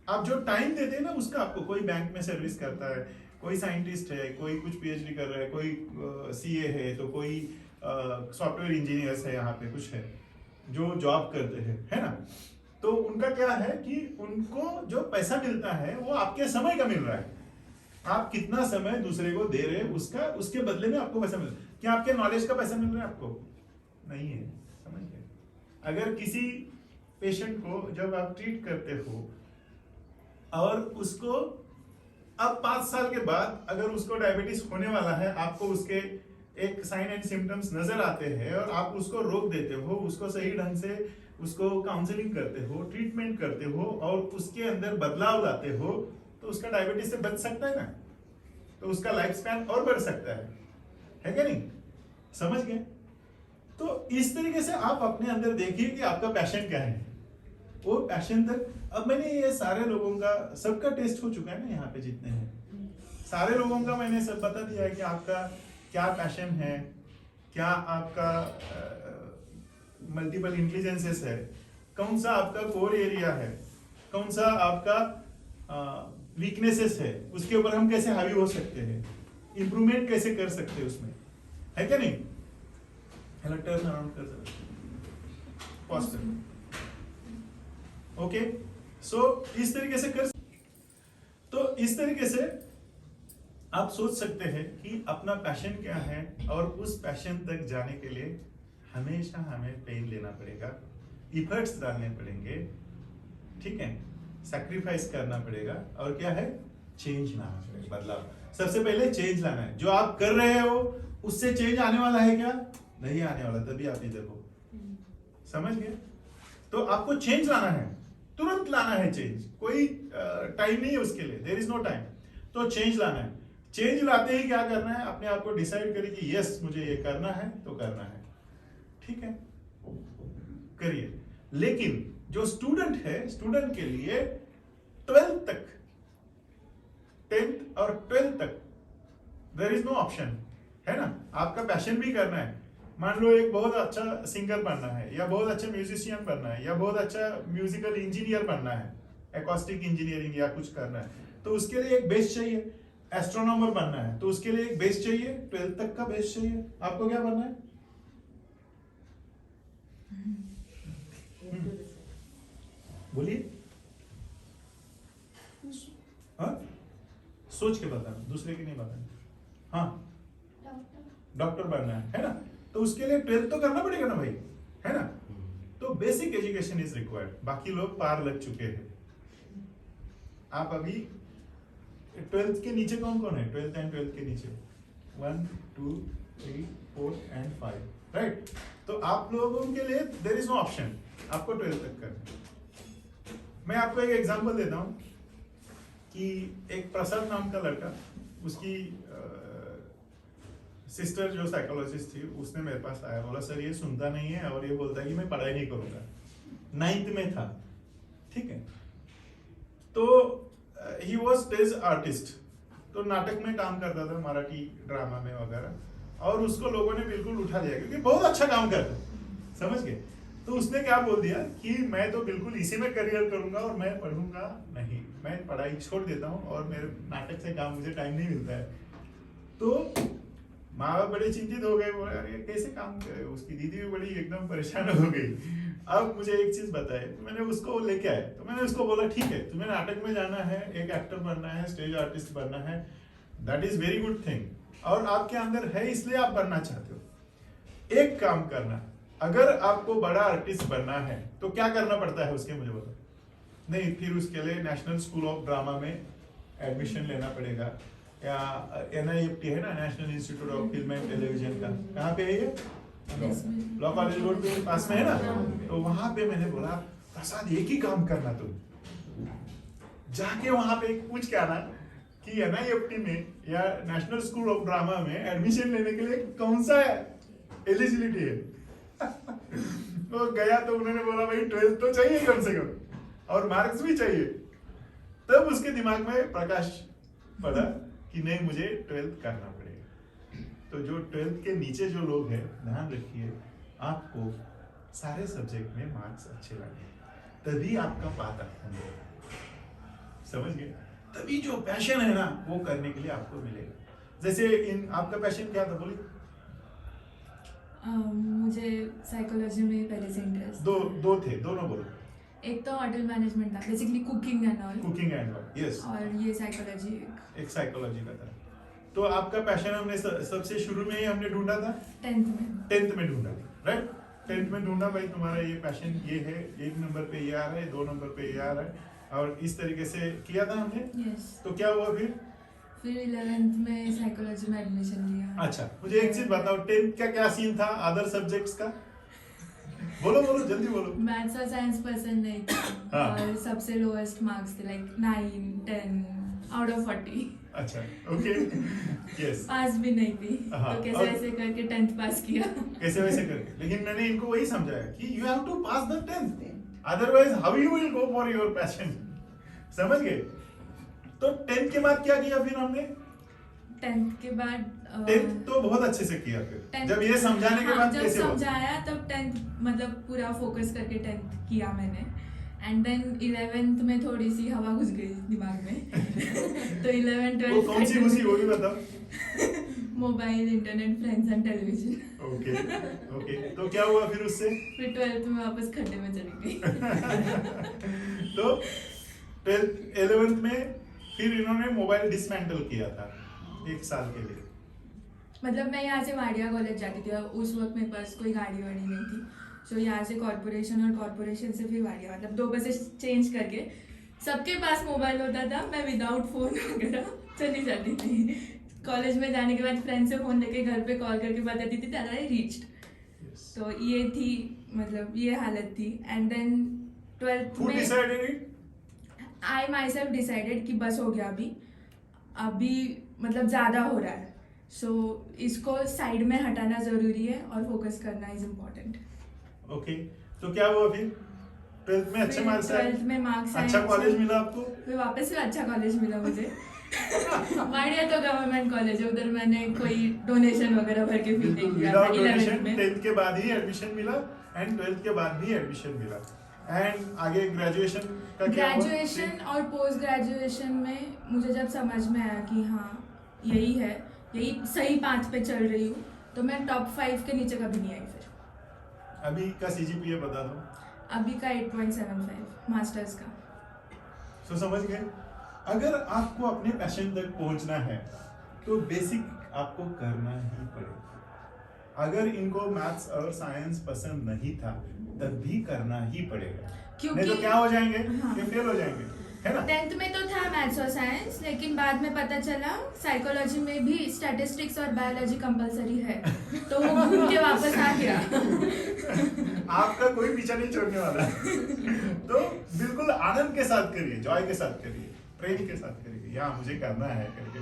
आप जो टाइम देते हैं ना उसका, आपको कोई बैंक में सर्विस करता है, कोई साइंटिस्ट है, कोई कुछ पीएचडी कर रहा है, कोई सीए है, तो कोई सॉफ्टवेयर इंजीनियर्स है, यहाँ पे कुछ है जो जॉब करते हैं, है ना? तो उनका क्या है कि उनको जो पैसा मिलता है वो आपके समय का मिल रहा है। आप कितना समय दूसरे को दे रहे हैं, उसका उसके बदले में आपको पैसा मिल रहा है। क्या आपके नॉलेज का पैसा मिल रहा है? आपको नहीं है। समझ गए? अगर किसी पेशेंट को जब आप ट्रीट करते हो और उसको अब 5 साल के बाद अगर उसको डायबिटीज होने वाला है, आपको उसके एक साइन एंड सिम्टम्स नजर आते हैं और आप उसको रोक देते हो, उसको सही ढंग से उसको काउंसलिंग करते हो, ट्रीटमेंट करते हो और उसके अंदर बदलाव लाते हो, तो उसका डायबिटीज से बच सकता है ना, तो उसका लाइफ स्पैन और बढ़ सकता है क्या नहीं? समझ गए? तो इस तरीके से आप अपने अंदर देखिए कि आपका पैशन क्या है, वो पैशन तक। अब मैंने ये सारे लोगों का, सबका टेस्ट हो चुका है ना, यहाँ पे जितने हैं सारे लोगों का मैंने सब बता दिया है कि आपका क्या पैशन है, क्या आपका मल्टीपल इंटेलिजेंसेस है, कौन सा आपका कोर एरिया है, कौन सा आपका वीकनेसेस है, उसके ऊपर हम कैसे हावी हो सकते हैं, इंप्रूवमेंट कैसे कर सकते हैं उसमें, है क्या नहीं? हेलो, टर्न अराउंड कर सकते, पॉज कर, ओके। सो इस तरीके से कर, तो इस तरीके से आप सोच सकते हैं कि अपना पैशन क्या है, और उस पैशन तक जाने के लिए हमेशा हमें पेन लेना पड़ेगा, इफर्ट्स डालने पड़ेंगे, ठीक है, सैक्रिफाइस करना पड़ेगा, और क्या है, चेंज लाना पड़ेगा, बदलाव। सबसे पहले चेंज लाना है। जो आप कर रहे हो उससे चेंज आने वाला है क्या? नहीं आने वाला, तभी आप इधर हो, समझ गए? तो आपको चेंज लाना है, तुरंत लाना है चेंज, कोई टाइम नहीं है उसके लिए, देयर इज नो टाइम। तो चेंज लाना है। चेंज लाते ही क्या करना है, अपने आप को डिसाइड करिए कि यस मुझे ये करना है, तो करना है, ठीक है, करिए। लेकिन जो स्टूडेंट है, स्टूडेंट के लिए 12th तक, 10th और 12th तक देयर इज नो ऑप्शन, है ना? आपका पैशन भी करना है। मान लो एक बहुत अच्छा सिंगर बनना है, या बहुत अच्छा म्यूजिशियन बनना है, या बहुत अच्छा म्यूजिकल इंजीनियर बनना है, एकॉस्टिक इंजीनियरिंग या कुछ करना है, तो उसके लिए एक बेस चाहिए। एस्ट्रोनॉमर बनना है तो उसके लिए एक बेस चाहिए, 12th तक का बेस चाहिए। आपको क्या बनना है? बोलिए, हाँ, सोच के बताना, दूसरे की नहीं बताना। हाँ, डॉक्टर बनना है ना? तो उसके लिए 12th तो करना पड़ेगा ना भाई, है ना? तो बेसिक एजुकेशन इज रिक्वायर्ड। बाकी लोग पार लग चुके हैं। आप अभी 12th के नीचे कौन कौन है? 12th एंड 12th के नीचे 1 2 3 4 एंड 5, राइट? तो आप लोगों के लिए देयर इज नो ऑप्शन, आपको 12th तक करना है। मैं आपको एक एग्जांपल देता हूं कि एक प्रसाद नाम का लड़का, उसकी सिस्टर जो साइकोलॉजिस्ट थी, उसने मेरे पास आया, बोला सर ये सुनता नहीं है और ये बोलता है कि मैं पढ़ाई नहीं करूंगा। 9th में था, ठीक है? तो ही वॉज स्टेज आर्टिस्ट, तो नाटक में काम करता था, मराठी ड्रामा में वगैरह, और उसको लोगों ने बिल्कुल उठा दिया क्योंकि बहुत अच्छा काम करता, समझ गए? तो उसने क्या बोल दिया कि मैं तो बिल्कुल इसी में करियर करूंगा और मैं पढ़ूंगा नहीं, मैं पढ़ाई छोड़ देता हूँ और मेरे नाटक से काम, मुझे टाइम नहीं मिलता है। तो माँ बाप बड़े चिंतित हो गए, बोले अरे कैसे काम करे। उसकी दीदी भी बड़ी एकदम परेशान हो गई। अब मुझे एक चीज बताए, तो मैंने उसको लेके आए, तो मैंने उसको बोला ठीक है तुम्हें नाटक में जाना है, एक एक्टर बनना है, स्टेज आर्टिस्ट बनना है, that is very good thing, और आपके अंदर है इसलिए आप बनना चाहते हो। एक काम करना, अगर आपको बड़ा आर्टिस्ट बनना है तो क्या करना पड़ता है उसके, मुझे बताओ। नहीं, फिर उसके लिए नेशनल स्कूल ऑफ ड्रामा में एडमिशन लेना पड़ेगा, या NIFT है ना, national institute of film and television का, कहाँ पे है ये? लॉ कॉलेज रोड पे पास में है ना? तो वहां पे मैंने बोला प्रसाद एक ही काम करना, तुम जाके वहां पे पूछ के आना कि NIFT में या नेशनल स्कूल ऑफ ड्रामा में एडमिशन लेने के लिए कौन सा एलिजिबिलिटी है। तो गया तो उन्होंने बोला भाई 12th तो चाहिए कम से कम और मार्क्स भी चाहिए। तब उसके दिमाग में प्रकाश पड़ा कि नहीं मुझे 12th करना पड़ेगा। तो जो 12th के नीचे जो लोग हैं, ध्यान रखिए आपको सारे सब्जेक्ट में मार्क्स अच्छे लाने, तभी आपका पाता है, समझ गए? तभी जो पैशन है ना वो करने के लिए आपको मिलेगा। जैसे इन आपका पैशन क्या था, बोलिए? मुझे साइकोलॉजी में पहले से इंटरेस्ट दो थे, दोनों बोलो। एक तो होटल मैनेजमेंट था, basically cooking and all, cooking and all, yes. और ये साइकोलॉजी एक साइकोलॉजी का था। तो आपका पैशन हमने सबसे शुरू में ही हमने ढूंढा था 10th में ढूंढा, राइट? 10th में ढूंढा भाई तुम्हारा ये पैशन ये है, 1 नंबर पे ये आ रहा है, 2 नंबर पे ये आ रहा है, और इस तरीके से किया था हमने। यस। तो क्या हुआ फिर 11th में साइकोलॉजी में एडमिशन लिया। अच्छा, मुझे एक चीज बताओ, 10th का क्या सीन था अदर सब्जेक्ट्स का? बोलो बोलो जल्दी बोलो। मैथ्स और साइंस पसंद नहीं था हाँ। और सबसे लोएस्ट मार्क्स थे लाइक 9, 10 आउट ऑफ 40। अच्छा ओके यस पास भी नहीं थी हाँ, तो कैसे और- ऐसे करके 10th पास किया। कैसे वैसे करके, लेकिन मैंने इनको वही समझाया कि you have to pass the 10th, otherwise how you will go for your passion. समझ गए? तो 10th के बाद क्या किया फिर हमने? 10th के बाद 10th तो बहुत अच्छे से किया फिर 10th जब ये समझाने के हाँ, बाद जब कैसे हुआ? समझाया तब 10th मतलब पूरा फोकस करके 10th किया मैंने एंड देन 11th में थोड़ी सी हवा घुस गई दिमाग में तो 11 वो कौन सी 12 खुशी वो भी बताओ। Mobile, internet, friends and television. Okay okay, तो क्या हुआ फिर उससे? फिर 12th में वापस खड्डे में चली गई। तो 12th 11th में फिर इन्होंने मोबाइल डिसमेंटल किया था 1 साल के लिए। मतलब मैं यहाँ से वाडिया कॉलेज जाती थी और उस वक्त मेरे पास कोई गाड़ी वाड़ी नहीं थी, सो यहाँ से कॉर्पोरेशन और कॉर्पोरेशन से फिर वाडिया, मतलब 2 बसेस चेंज करके सबके पास मोबाइल होता था, मैं विदाउट फोन वगैरह चली जाती थी। कॉलेज में जाने के बाद फ्रेंड से फोन लेके घर पे कॉल करके बताती थी दैट आई रीच्ड। तो ये थी, मतलब ये हालत थी। एंड देन 12th Who में decided it? I my self decided कि बस हो गया, अभी मतलब ज़्यादा हो रहा है, सो इसको साइड में हटाना ज़रूरी है और फोकस करना इज इम्पोर्टेंट। ओके, तो क्या हुआ फिर? 12th में अच्छे मार्क्स आए? 12th में मार्क्स आए, अच्छा कॉलेज मिला आपको? फिर वापस से अच्छा कॉलेज मिला मुझे। वाडिया तो गवर्नमेंट कॉलेज है, उधर मैंने कोई डोनेशन वगैरह भर के फी नहीं किया था विदाउट 11th डोनेशन में। 10th के बाद ही एडमिशन मिला एंड 12th के बाद भी एडमिशन मिला। एंड आगे ग्रेजुएशन का क्या हुआ? ग्रेजुएशन और पोस्ट ग्रेजुएशन में मुझे जब समझ में आया कि हाँ यही है, यही सही पाथ पे चल रही हूँ, तो मैं टॉप 5 के नीचे कभी नहीं आई। फिर अभी का सीजीपीए बता दो। अभी का 8.75 मास्टर्स का। तो समझ गए, अगर आपको अपने पैशन तक पहुंचना है तो बेसिक आपको करना ही पड़ेगा। अगर इनको मैथ्स और साइंस पसंद नहीं था तब भी करना ही पड़ेगा, क्योंकि नहीं तो क्या हो जाएंगे? हाँ। ये फेल हो जाएंगे, है ना? 10th में तो था मैथ्स और साइंस, लेकिन बाद में पता चला साइकोलॉजी में भी स्टैटिस्टिक्स और बायोलॉजी कंपलसरी है, तो वो घूम के वापस आ गया। आपका कोई पीछा नहीं छोड़ने वाला। तो बिल्कुल आनंद के साथ करिए, जॉय के साथ करिए, प्रेम के साथ करिए, यहाँ मुझे करना है करके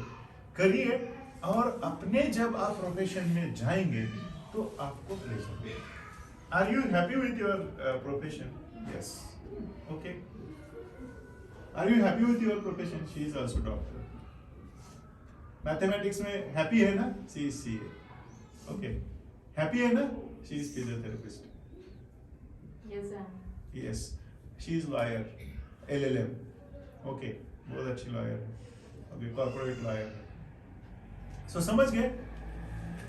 करिए। और अपने जब आप प्रोफेशन में जाएंगे तो आपको pleasure. Are you happy with your profession? Yes, okay. Are you happy with your profession? She is also doctor. Mathematics में हैप्पी है ना? She is CA. Okay, happy है ना? She is physiotherapist. Yes, I am. Yes, she is lawyer, LLM. Okay, बहुत अच्छी lawyer है, अभी corporate lawyer है। So समझ गए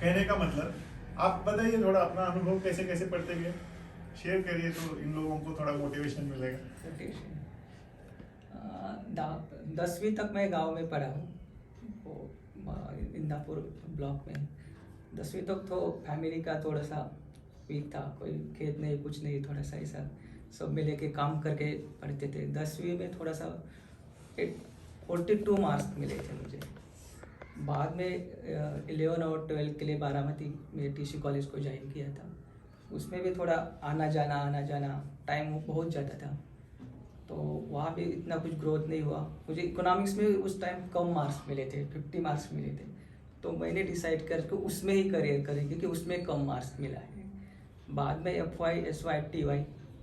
कहने का मतलब? आप बताइए थोड़ा अपना अनुभव, कैसे कैसे पढ़ते गए, शेयर करिए तो इन लोगों को थोड़ा मोटिवेशन मिलेगा। 10वीं तक मैं गांव में पढ़ा हूँ, इंदापुर ब्लॉक में। 10वीं तक तो फैमिली का थोड़ा सा वीक था, कोई खेत नहीं कुछ नहीं, थोड़ा सा ऐसा सब मिले के काम करके पढ़ते थे। 10वीं में थोड़ा सा 42 मार्क्स मिले थे मुझे। बाद में 11 और 12 के लिए बारामती में टीसी कॉलेज को ज्वाइन किया था। उसमें भी थोड़ा आना जाना टाइम बहुत ज़्यादा था, तो वहाँ भी इतना कुछ ग्रोथ नहीं हुआ। मुझे इकोनॉमिक्स में उस टाइम कम मार्क्स मिले थे, 50 मार्क्स मिले थे, तो मैंने डिसाइड करके उसमें ही करियर करेंगे क्योंकि उसमें कम मार्क्स मिला है। बाद में FY SY TY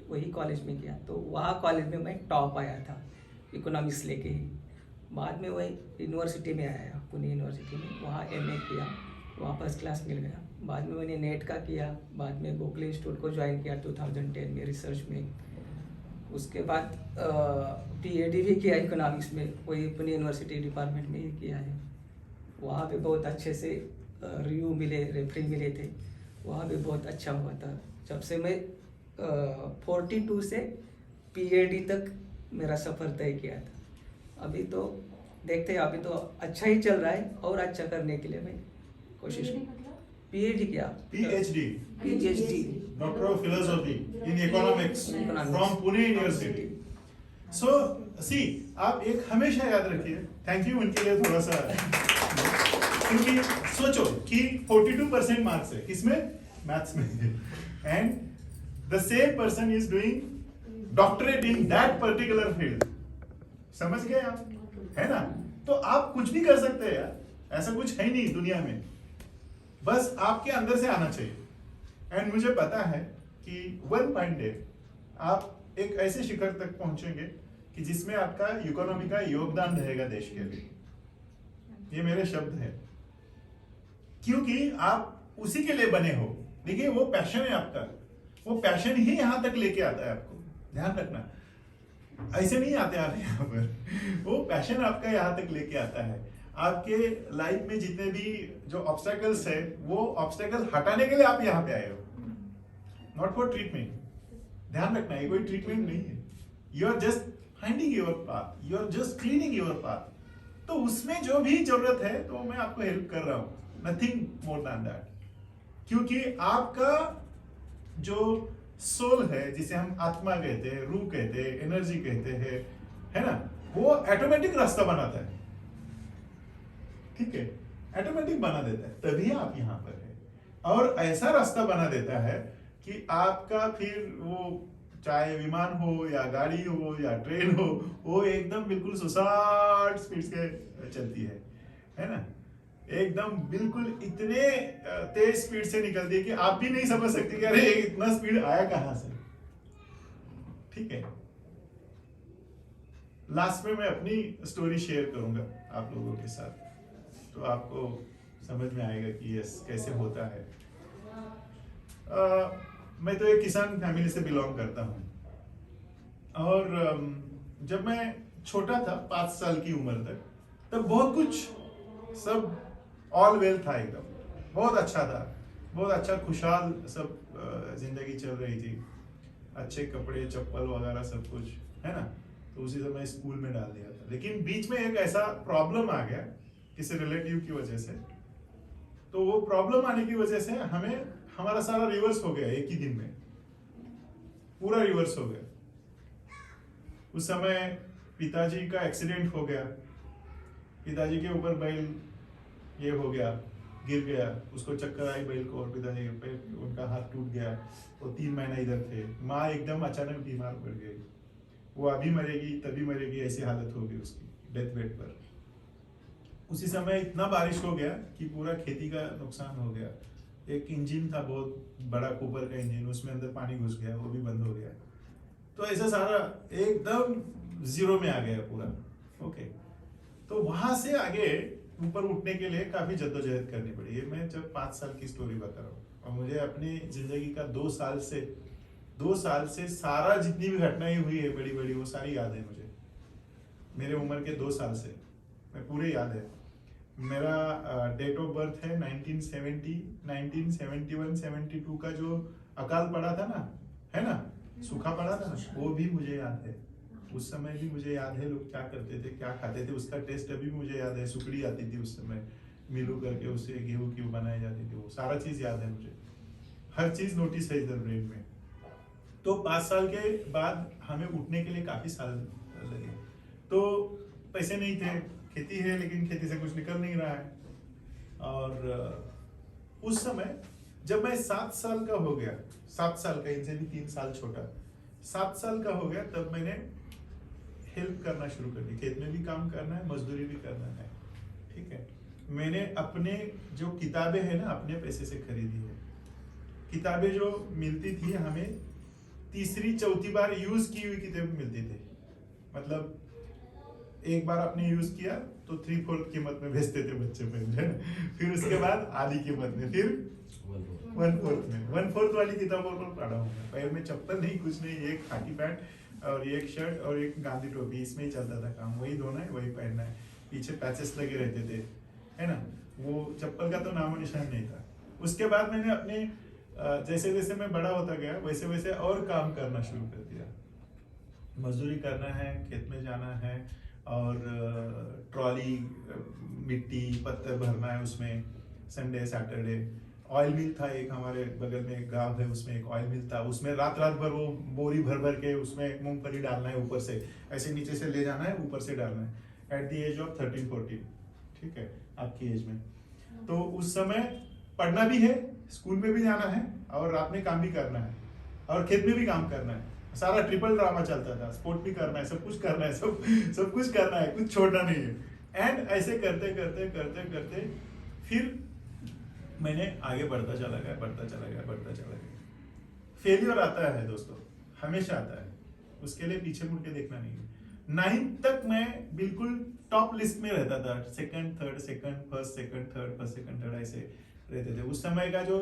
वही कॉलेज में किया, तो वहाँ कॉलेज में मैं टॉप आया था इकोनॉमिक्स लेके ही। बाद में वही यूनिवर्सिटी में आया, पुणे यूनिवर्सिटी में, वहाँ MA किया, वहाँ फर्स्ट क्लास मिल गया। बाद में मैंने नेट का किया, बाद में गोखले इंस्टीट्यूट को ज्वाइन किया 2010 में रिसर्च में। उसके बाद PhD भी किया इकोनॉमिक्स में, वही पुणे यूनिवर्सिटी डिपार्टमेंट में ही किया है। वहाँ पे बहुत अच्छे से रिव्यू मिले, रेफरी मिले थे, वहाँ भी बहुत अच्छा हुआ था। जब से मैं 42 से PhD तक मेरा सफ़र तय किया था। अभी तो देखते हैं, अभी तो अच्छा ही चल रहा है और अच्छा करने के लिए मैं कोशिश PhD किया, PhD doctor of philosophy in economics from Pune university. So see, आप एक हमेशा याद रखिए, थैंक यू उनके लिए थोड़ा सा, क्योंकि सोचो कि 42% मार्क्स है किसमें? मैथ्स में। And the same person is doing doctorate in that particular field. समझ गए आप, है ना? तो आप कुछ भी कर सकते हैं यार, ऐसा कुछ है नहीं दुनिया में, बस आपके अंदर से आना चाहिए। एंड मुझे पता है कि वन फाइन डे आप एक ऐसे शिखर तक पहुंचेंगे कि जिसमें आपका इकोनॉमी का योगदान रहेगा देश के लिए। ये मेरे शब्द है, क्योंकि आप उसी के लिए बने हो। देखिए वो पैशन है आपका, वो पैशन ही यहां तक लेके आता है आपको, ध्यान रखना। ऐसे नहीं आते आप यहाँ पर, वो पैशन आपका यहाँ तक लेके आता है। आपके लाइफ में जितने भी जो ऑब्स्टेकल्स है, वो ऑब्स्टेकल्स हटाने के लिए आप यहाँ पे आए हो, नॉट फॉर ट्रीटमेंट। ध्यान रखना, ये कोई ट्रीटमेंट नहीं है। You are just finding your path, you are just cleaning your path. तो उसमें जो भी जरूरत है तो मैं आपको हेल्प कर रहा हूँ, नथिंग मोर देन दैट। क्योंकि आपका जो सोल है, जिसे हम आत्मा कहते हैं, रूह कहते हैं, एनर्जी कहते हैं, है ना, वो ऑटोमेटिक रास्ता बनाता है। ठीक है, ऑटोमेटिक बना देता है, तभी आप यहाँ पर है। और ऐसा रास्ता बना देता है कि आपका फिर वो चाहे विमान हो या गाड़ी हो या ट्रेन हो, वो एकदम बिल्कुल सुसाट स्पीड से चलती है ना, एकदम बिल्कुल इतने तेज स्पीड से निकलती है कि आप भी नहीं समझ सकते कि अरे इतना स्पीड आया कहां से। ठीक है, लास्ट में मैं अपनी स्टोरी शेयर करूंगा आप लोगों के साथ, तो आपको समझ में आएगा कि यस कैसे होता है। मैं तो एक किसान फैमिली से बिलोंग करता हूँ, और जब मैं छोटा था 5 साल की उम्र तक, तब बहुत कुछ सब ऑल वेल था, एकदम बहुत अच्छा था, बहुत अच्छा खुशहाल सब जिंदगी चल रही थी, अच्छे कपड़े चप्पल वगैरह सब कुछ, है ना। तो उसी समय स्कूल में डाल दिया था, लेकिन बीच में एक ऐसा प्रॉब्लम आ गया किसी रिलेटिव की वजह से। तो वो प्रॉब्लम आने की वजह से हमें हमारा सारा रिवर्स हो गया, एक ही दिन में पूरा रिवर्स हो गया। उस समय पिताजी का एक्सीडेंट हो गया, पिताजी के ऊपर बैल ये हो गया, गिर गया, उसको चक्कर आई बैल को, और पिताजी पे उनका हाथ टूट गया। वो 3 महीना इधर थे। माँ एकदम अचानक बीमार पड़ गई, वो अभी मरेगी तभी मरेगी ऐसी हालत हो गई उसकी, डेथ बेड पर। उसी समय इतना बारिश हो गया कि पूरा खेती का नुकसान हो गया। एक इंजन था बहुत बड़ा, कूपर का इंजन, उसमें अंदर पानी घुस गया, वो भी बंद हो गया। तो ऐसा सारा एकदम जीरो में आ गया पूरा। ओके, तो वहां से आगे ऊपर उठने के लिए काफी जद्दोजहद करनी पड़ी। ये मैं जब 5 साल की स्टोरी बता रहा हूँ, और मुझे अपनी जिंदगी का 2 साल से सारा जितनी भी घटनाएं हुई है बड़ी बड़ी, वो सारी याद है मुझे। मेरे उम्र के 2 साल से मैं पूरे याद है। मेरा डेट ऑफ बर्थ है 1970, 1971, 72 का जो अकाल पड़ा था ना, है ना, सूखा पड़ा था ना, वो भी मुझे याद है। उस समय भी मुझे याद है लोग क्या करते थे, क्या खाते थे, उसका टेस्ट अभी भी मुझे याद है। सुकड़ी आती थी उस समय, मिलू करके उससे गेहूं की बनाई जाती थी, वो सारा चीज याद है मुझे, हर चीज नोटिस है इधर ब्रेन में। तो 5 साल के बाद हमें उठने के लिए काफी साल लगे। तो पैसे नहीं थे, खेती है लेकिन खेती से कुछ निकल नहीं रहा है। और उस समय जब मैं 7 साल का हो गया, 7 साल का, इनसे भी 3 साल छोटा, 7 साल का हो गया, तब मैंने हेल्प करना शुरू कर दी। खेत में भी काम करना है, मजदूरी भी करना है। ठीक है, मैंने अपने जो किताबें हैं ना, अपने पैसे से खरीदी है। किताबें जो मिलती थी हमें, 3री-4थी बार यूज की हुई किताबें मिलती थी। मतलब एक बार आपने यूज किया तो 3/4 कीमत में बेचते थे बच्चे पहले, फिर उसके बाद आधी कीमत में, फिर 1/4 में। 1/4 वाली किताबों पर पढ़ा हूँ मैं। पैर में चप्पल नहीं, कुछ नहीं, एक खाकी पैंट और एक शर्ट और एक गांधी टोपी, इसमें ही चलता था काम। वही धोना है, वही पहनना है, पीछे पैचेस लगे रहते थे, है ना। वो चप्पल का तो नामो निशान नहीं था। उसके बाद मैंने अपने जैसे जैसे मैं बड़ा होता गया, वैसे वैसे और काम करना शुरू कर दिया। मजदूरी करना है, खेत में जाना है, और ट्रॉली मिट्टी पत्थर भरना है उसमें, संडे सैटरडे। ऑयल मिल था एक हमारे बगल में, एक गांव है, उसमें एक ऑयल मिल था। उसमें रात भर वो बोरी भर भर के उसमें मूंगफली डालना है, ऊपर से ऐसे नीचे से ले जाना है, ऊपर से डालना है, एट द एज ऑफ 13-14। ठीक है, आपकी एज में। तो उस समय पढ़ना भी है, स्कूल में भी जाना है, और रात में काम भी करना है। और खेत में भी काम करना है, सारा ट्रिपल ड्रामा चलता था, स्पोर्ट भी करना है, सब कुछ करना है, सब कुछ करना है, कुछ छोड़ना नहीं है। एंड ऐसे करते करते करते करते फिर मैंने आगे बढ़ता चला गया। फेलियर आता है दोस्तों, हमेशा आता है, उसके लिए पीछे मुड़ के देखना नहीं है। 9th तक मैं बिल्कुल टॉप लिस्ट में रहता था, सेकंड फर्स्ट सेकंड थर्ड ऐसे रहते थे। उस समय का जो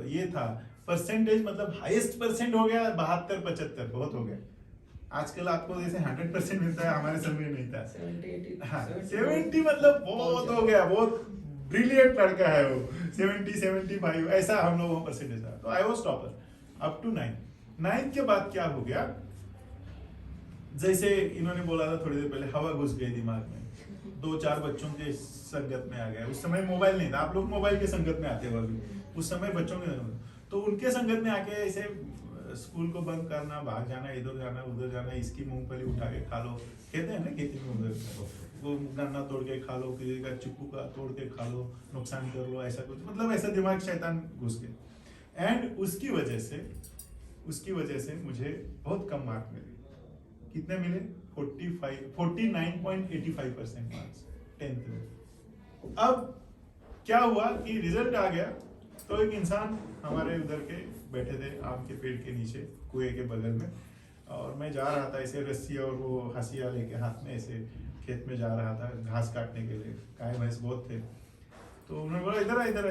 ये था परसेंटेज, मतलब हाईएस्ट परसेंट हो गया 72-75, बहुत हो गया। आजकल आपको जैसे 100% मिलता है, हमारे समय नहीं था। 70 मतलब बहुत हो गया, बहुत ब्रिलियंट लड़का है वो। 70-75 ऐसा हम लोगों का परसेंटेज था। तो I was topper up to 9th के बाद क्या हो गया, जैसे इन्होंने बोला था थोड़ी देर पहले, हवा घुस गई दिमाग में, 2-4 बच्चों के संगत में आ गया। उस समय मोबाइल नहीं था, आप लोग मोबाइल के संगत में आते हो अभी, उस समय बच्चों के, तो उनके संगत में आके ऐसे स्कूल को बंद करना, भाग जाना, इधर जाना उधर जाना, इसकी मूंगफली उठा के खा लो, कहते हैं ना खेती में उधर, वो गन्ना तोड़ के खा लो, किसी का चिक्कू का तोड़ के खा लो, नुकसान कर लो, ऐसा कुछ, मतलब ऐसा दिमाग शैतान घुस गए। एंड उसकी वजह से मुझे बहुत कम मार्क मिले। कितने मिले? 49.85% मार्क्स 10th में। अब क्या हुआ कि रिजल्ट आ गया, तो एक इंसान हमारे उधर के बैठे थे आम के पेड़ के नीचे कुएं के बगल में, और मैं जा रहा था ऐसे रस्सी और वो हंसिया लेके हाथ में, ऐसे खेत में जा रहा था घास काटने के लिए, गाय भैंस बहुत थे। तो उन्होंने बोला इधर आ।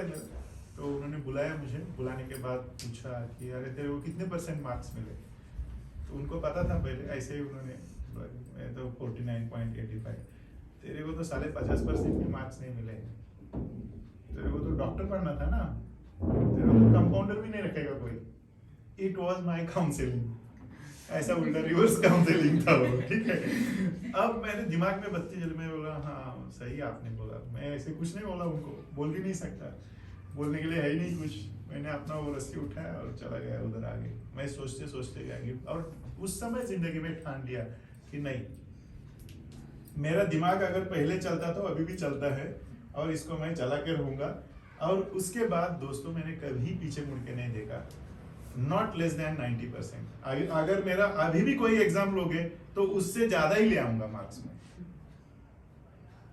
तो उन्होंने बुलाया मुझे, बुलाने के बाद पूछा कि अरे तेरे को कितने % मार्क्स मिले। तो उनको पता था पहले, ऐसे ही उन्होंने, मैं तो 49.85, तेरे को तो 50% के मार्क्स नहीं मिले, तेरे को तो डॉक्टर बनना था ना, तेरे को तो कंपाउंडर भी नहीं रखेगा कोई। इट वॉज माई काउंसिलिंग, ऐसा उल्टा रिवर्स काउंसिलिंग था वो, ठीक है। अब मैंने दिमाग में बत्ती जल, मैं बोला हाँ सही आपने बोला, मैं ऐसे कुछ नहीं बोला, उनको बोल भी नहीं सकता, बोलने के लिए है ही नहीं कुछ। मैंने अपना वो रस्सी उठाया और चला गया उधर आगे। मैं सोचते गया, और उस समय जिंदगी में ठान लिया कि नहीं, मेरा दिमाग अगर पहले चलता तो अभी भी चलता है, और इसको मैं चला के रहूंगा। और उसके बाद दोस्तों मैंने कभी पीछे मुड़ के नहीं देखा, नॉट लेस देन 90%। अगर मेरा अभी भी कोई एग्जाम लोगे तो उससे ज्यादा ही ले आऊंगा मार्क्स में,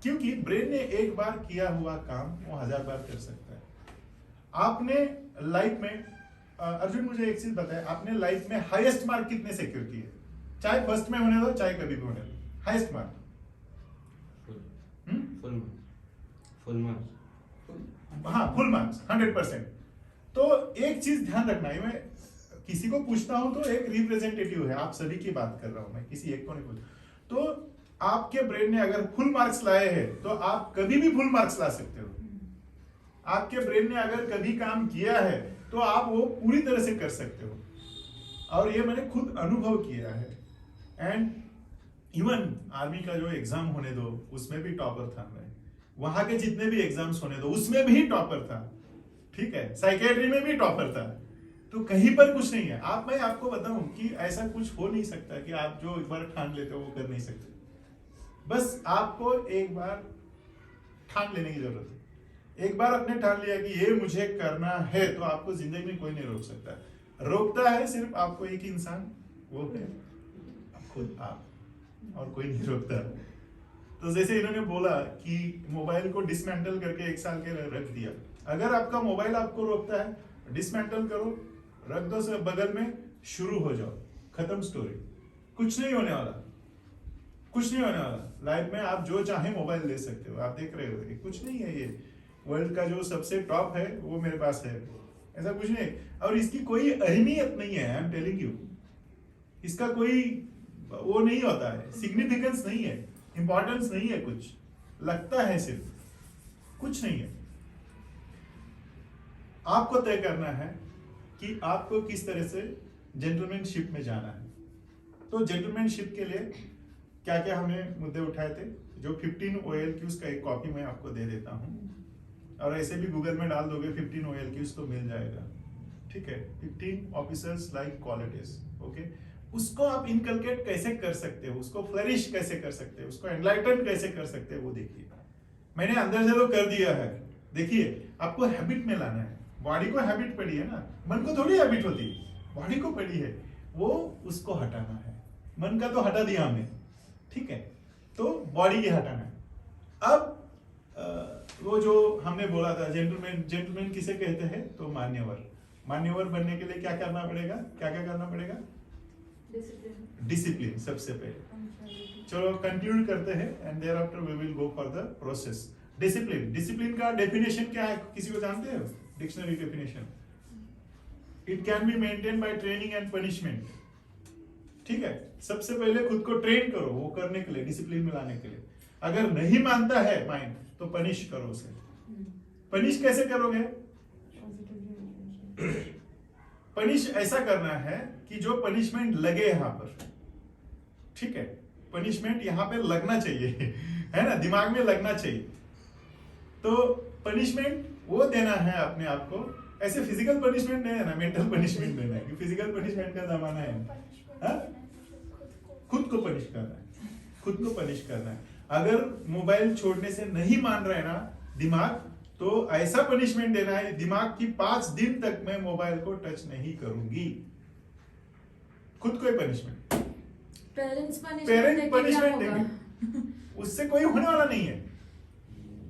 क्योंकि ब्रेन ने एक बार किया हुआ काम वो 1000 बार कर सकता है। आपने लाइफ में, अर्जुन मुझे एक चीज बताया, आपने लाइफ में हाईएस्ट मार्क कितने सिक्योर किए? चाहे फर्स्ट में होने दो, चाहे कभी भी होने दो, हाईएस्ट मार्क? Full marks. हाँ, फुल मार्क्स 100%। तो एक चीज ध्यान रखना है, मैं किसी को पूछता हूं तो एक रिप्रेजेंटेटिव है, आप सभी की बात कर रहा हूं मैं, किसी एक को नहीं पूछ। तो आपके ब्रेन ने अगर फुल मार्क्स लाए हैं तो आप कभी भी फुल मार्क्स ला सकते हो। आपके ब्रेन ने अगर कभी काम किया है तो आप वो पूरी तरह से कर सकते हो, और ये मैंने खुद अनुभव किया है। एंड इवन आर्मी का जो एग्जाम होने दो उसमें भी टॉपर था मैं, वहां के जितने भी एग्जाम्स होने दो उसमें भी टॉपर था, ठीक है, साइकेट्री में भी टॉपर था। तो कहीं पर कुछ नहीं है। मैं आपको बताऊं कि ऐसा कुछ हो नहीं सकता कि आप जो एक बार ठान लेते हो वो कर नहीं सकते। बस आपको एक बार ठान लेने की जरूरत है। एक बार आपने ठान लिया कि ये मुझे करना है, तो आपको जिंदगी में कोई नहीं रोक सकता। रोकता है सिर्फ आपको एक इंसान, वो है खुद आप, और कोई नहीं रोकता। तो जैसे इन्होंने बोला कि मोबाइल को डिसमेंटल करके 1 साल के रख दिया। अगर आपका मोबाइल आपको रोकता है, डिसमेंटल करो, रख दो से बगल में, शुरू हो जाओ, खत्म स्टोरी। कुछ नहीं होने वाला। लाइफ में आप जो चाहे मोबाइल ले सकते हो। आप देख रहे हो कुछ नहीं है, ये वर्ल्ड का जो सबसे टॉप है वो मेरे पास है, ऐसा कुछ नहीं। और इसकी कोई अहमियत नहीं है, आई एम टेलिंग यू। इसका कोई वो नहीं होता है, सिग्निफिकेंस नहीं है, इंपॉर्टेंस नहीं है, कुछ लगता है सिर्फ, कुछ नहीं है। आपको तय करना है कि आपको किस तरह से जेंटलमैनशिप में जाना है। तो जेंटलमैनशिप के लिए क्या क्या हमने मुद्दे उठाए थे, जो 15 OLQs का एक कॉपी मैं आपको दे देता हूं, और ऐसे भी गूगल में डाल दोगे 15 OLQs तो मिल जाएगा, ठीक है। 15 ऑफिसर्स लाइक क्वालिटीज, ओके। उसको आप इनकलकेट कैसे कर सकते हो, उसको फ्लरिश कैसे कर सकते हो, उसको एनलाइटन कैसे कर सकते हो, वो देखिए। मैंने अंदर से तो कर दिया है, देखिए आपको हैबिट में लाना है। बॉडी को हैबिट पड़ी है ना, मन को थोड़ी हैबिट होती है। बॉडी को पड़ी है, वो उसको हटाना है। मन का तो हटा दिया हमने, ठीक है, तो बॉडी ये हटाना है। अब वो जो हमने बोला था जेंटलमैन, जेंटलमैन किसे कहते हैं, तो मान्यवर। मान्यवर बनने के लिए क्या करना पड़ेगा, क्या क्या करना पड़ेगा? डिसिप्लिन। डिसिप्लिन सबसे पहले। चलो कंक्लूड करते हैं and thereafter we will go for the process. Discipline, discipline का डेफिनेशन क्या है, किसी को जानते हो? Dictionary definition, it can be maintain by training and punishment. ठीक है, सबसे पहले खुद को ट्रेन करो वो करने के लिए, डिसिप्लिन में लाने के लिए। अगर नहीं मानता है माइंड तो पनिश करो उसे। पनिश कैसे करोगे? पनिश ऐसा करना है कि जो पनिशमेंट लगे यहां पर, ठीक है, पनिशमेंट यहां पे लगना चाहिए है ना, दिमाग में लगना चाहिए। तो पनिशमेंट वो देना है अपने आप को, ऐसे फिजिकल पनिशमेंट नहीं है ना, मेंटल पनिशमेंट देना है कि फिजिकल पनिशमेंट का जमाना है। हाँ? खुद को पनिश करना है, खुद को पनिश करना है। अगर मोबाइल छोड़ने से नहीं मान रहा है ना दिमाग, तो ऐसा पनिशमेंट देना है दिमाग की 5 दिन तक मैं मोबाइल को टच नहीं करूंगी। खुद को ही पनिशमेंट, पेरेंट्स पेरेंट पनिशमेंट देंगे, उससे कोई होने वाला नहीं है।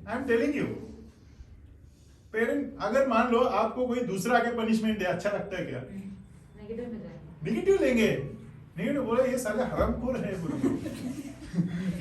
I am telling you, parent अगर मान लो आपको कोई दूसरा आके पनिशमेंट दे, अच्छा लगता है क्या? नेगेटिव में जाएगा। नेगेटिव लेंगे, नेगेटिव बोला ये साले हरामखोर है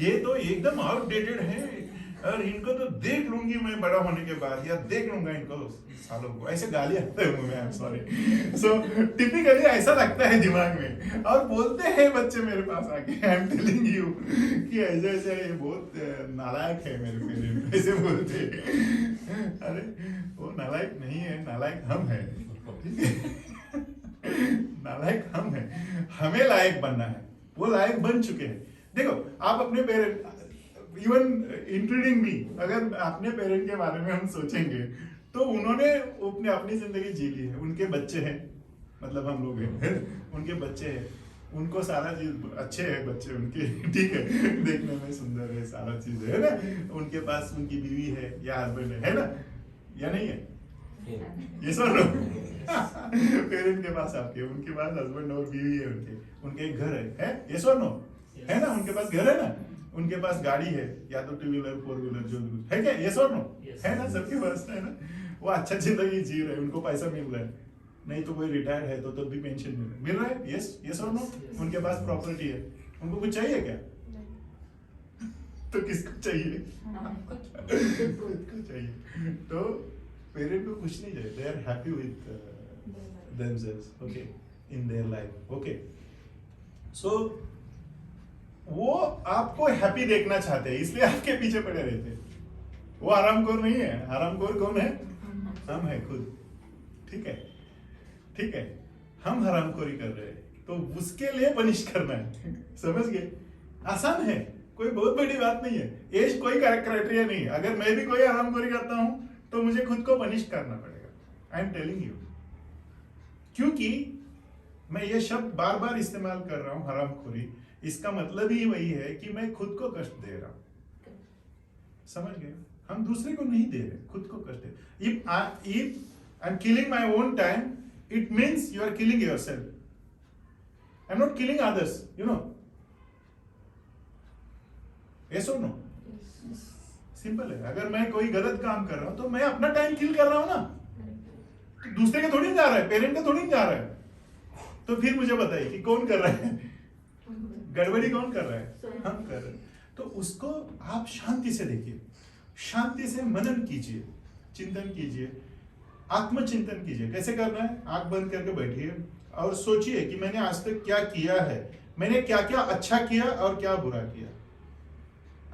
ये तो एकदम आउटडेटेड है, और इनको तो देख लूंगी मैं बड़ा होने के बाद, या देख लूंगा इनको सालों को, ऐसे गालियां आते हैं मुंह में। I am sorry. So typically ऐसा लगता है दिमाग में, और बोलते हैं बच्चे मेरे पास आके, आई एम टेलिंग यू कि ऐसे ऐसे ये बहुत नालायक है मेरे पेरेंट, ऐसे बोलते हैं। अरे वो नालायक नहीं है, नालायक हम हैं, नालायक हम हैं, हमें लायक बनना है, वो लायक बन चुके हैं। देखो आप अपने पेरेंट, इवन इंक्लूडिंग मी, अगर अपने पेरेंट के बारे में हम सोचेंगे तो उन्होंने अपनी जिंदगी जी ली है, उनके बच्चे हैं, मतलब हम लोग हैं, उनके बच्चे हैं, उनको सारा चीज अच्छे है बच्चे उनके, ठीक है, देखने में सुंदर है, सारा चीज है ना, उनके पास उनकी बीवी है या हस्बैंड है ना, या नहीं है? ये सर लो पेरेंट के पास आपके, उनके पास हस्बैंड और बीवी है, उनके एक घर है? ये सर नो है ना, उनके पास घर है ना, उनके पास गाड़ी है, या तो 2 व्हीलर 4 व्हीलर जो है, क्या ये सर नो है ना, सबके पास है ना, वो अच्छा जिंदगी जी रहे हैं, उनको पैसा मिल रहा है, नहीं तो कोई रिटायर्ड है तो तब भी पेंशन मिल रहा है। यस और नो, उनके पास प्रॉपर्टी है, उनको कुछ चाहिए क्या? तो किसको चाहिए? खुद को चाहिए। तो पेरेंट को कुछ नहीं चाहिए, they are happy with themselves, okay, in their life, okay. So वो आपको हैप्पी देखना चाहते हैं, इसलिए आपके पीछे पड़े रहते हैं। वो हरामखोर नहीं है, हरामखोर कौन है? हम है खुद, ठीक है, ठीक है, हम हरामखोरी कर रहे हैं, तो उसके लिए पनिश करना है, समझ गए? आसान है, कोई बहुत बड़ी बात नहीं है, एज कोई क्राइटेरिया नहीं है। अगर मैं भी कोई हरामखोरी करता हूं तो मुझे खुद को पनिश करना पड़ेगा। आई एम टेलिंग यू, क्योंकि मैं ये शब्द बार बार इस्तेमाल कर रहा हूं, हरामखोरी, इसका मतलब ही वही है कि मैं खुद को कष्ट दे रहा हूं, समझ गए? हम दूसरे को नहीं दे रहे, खुद को कष्ट दे। If I'm killing my own time, it means you are killing yourself. I'm not killing others, you know. Yes or no? Simple है। अगर मैं कोई गलत काम कर रहा हूं तो मैं अपना टाइम किल कर रहा हूं ना, तो दूसरे का थोड़ी जा रहा है, पेरेंट का थोड़ी जा रहा है। तो फिर मुझे बताइए कि कौन कर रहा है? गड़बड़ी कौन कर रहा है? हम कर रहे हैं। तो उसको आप शांति से देखिए, शांति से मनन कीजिए, चिंतन कीजिए, आत्मचिंतन कीजिए। कैसे करना है? आंख बंद करके बैठिए और सोचिए कि मैंने आज तक क्या किया है, मैंने क्या क्या अच्छा किया और क्या बुरा किया।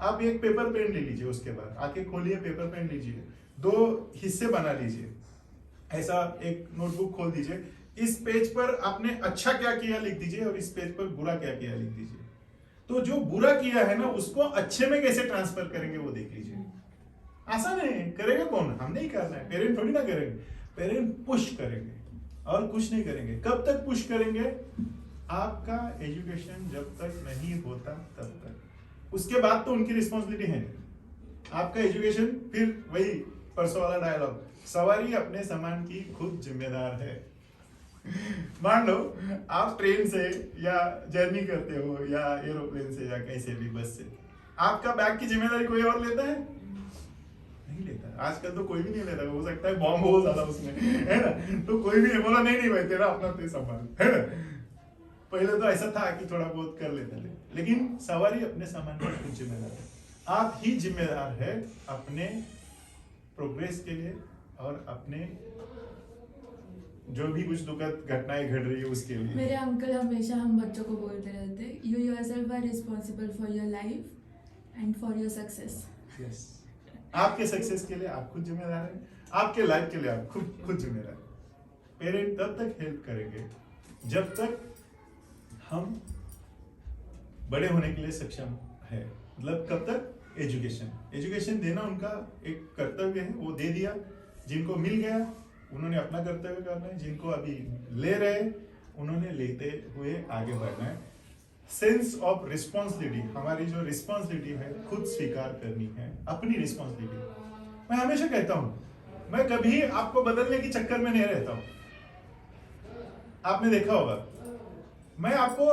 आप एक पेपर पेन ले लीजिए, उसके बाद आंखें खोलिए, पेपर पेन लीजिए, 2 हिस्से बना लीजिए, ऐसा एक नोटबुक खोल दीजिए। इस पेज पर आपने अच्छा क्या किया लिख दीजिए और इस पेज पर बुरा क्या किया लिख दीजिए। तो जो बुरा किया है ना, उसको अच्छे में कैसे ट्रांसफर करेंगे वो देख लीजिए। आसान है। करेगा कौन? हम नहीं करना है, पेरेंट थोड़ी ना करेंगे। पेरेंट पुश करेंगे और कुछ नहीं करेंगे। कब तक पुश करेंगे? आपका एजुकेशन जब तक नहीं होता तब तक। उसके बाद तो उनकी रिस्पॉन्सिबिलिटी है नहीं। आपका एजुकेशन, फिर वही परसों वाला डायलॉग, सवारी अपने सामान की खुद जिम्मेदार है। मान लो आप ट्रेन से या जर्नी करते हो या एरोप्लेन से या कहीं से भी बस से, आपका बैग की जिम्मेदारी कोई और लेता है? नहीं लेता। आजकल तो कोई भी नहीं लेता, हो सकता है बॉम्ब हो ज्यादा उसमें, है ना, तो कोई भी नहीं बोला नहीं भाई तेरा अपना तो संभाल, है ना। पहले तो ऐसा था कि थोड़ा बहुत कर लेते थे, लेकिन सवारी अपने सामान पर खुद जिम्मेदार है। आप ही जिम्मेदार है अपने प्रोग्रेस के लिए और अपने जो भी कुछ दुखद घटनाएं घट रही है उसके लिए। मेरे अंकल हमेशा हम बच्चों को बोलते रहते, you yourself are responsible for your life and for your success. Yes, आपके सक्सेस के लिए आप खुद जिम्मेदार हैं, आपके लाइफ के लिए आप खुद जिम्मेदार हैं। पेरेंट तब तक हेल्प करेंगे जब तक हम बड़े होने के लिए सक्षम है, मतलब कब तक? एजुकेशन देना उनका एक कर्तव्य है, वो दे दिया। जिनको मिल गया उन्होंने अपना कर्तव्य करना है, जिनको अभी ले रहे उन्होंने लेते हुए आगे बढ़ना है। सेंस ऑफ रिस्पॉन्सिबिलिटी, हमारी जो रिस्पॉन्सिबिलिटी है खुद स्वीकार करनी है, अपनी रिस्पॉन्सिबिलिटी। मैं हमेशा कहता हूं मैं कभी आपको बदलने के चक्कर में नहीं रहता हूं। आपने देखा होगा मैं आपको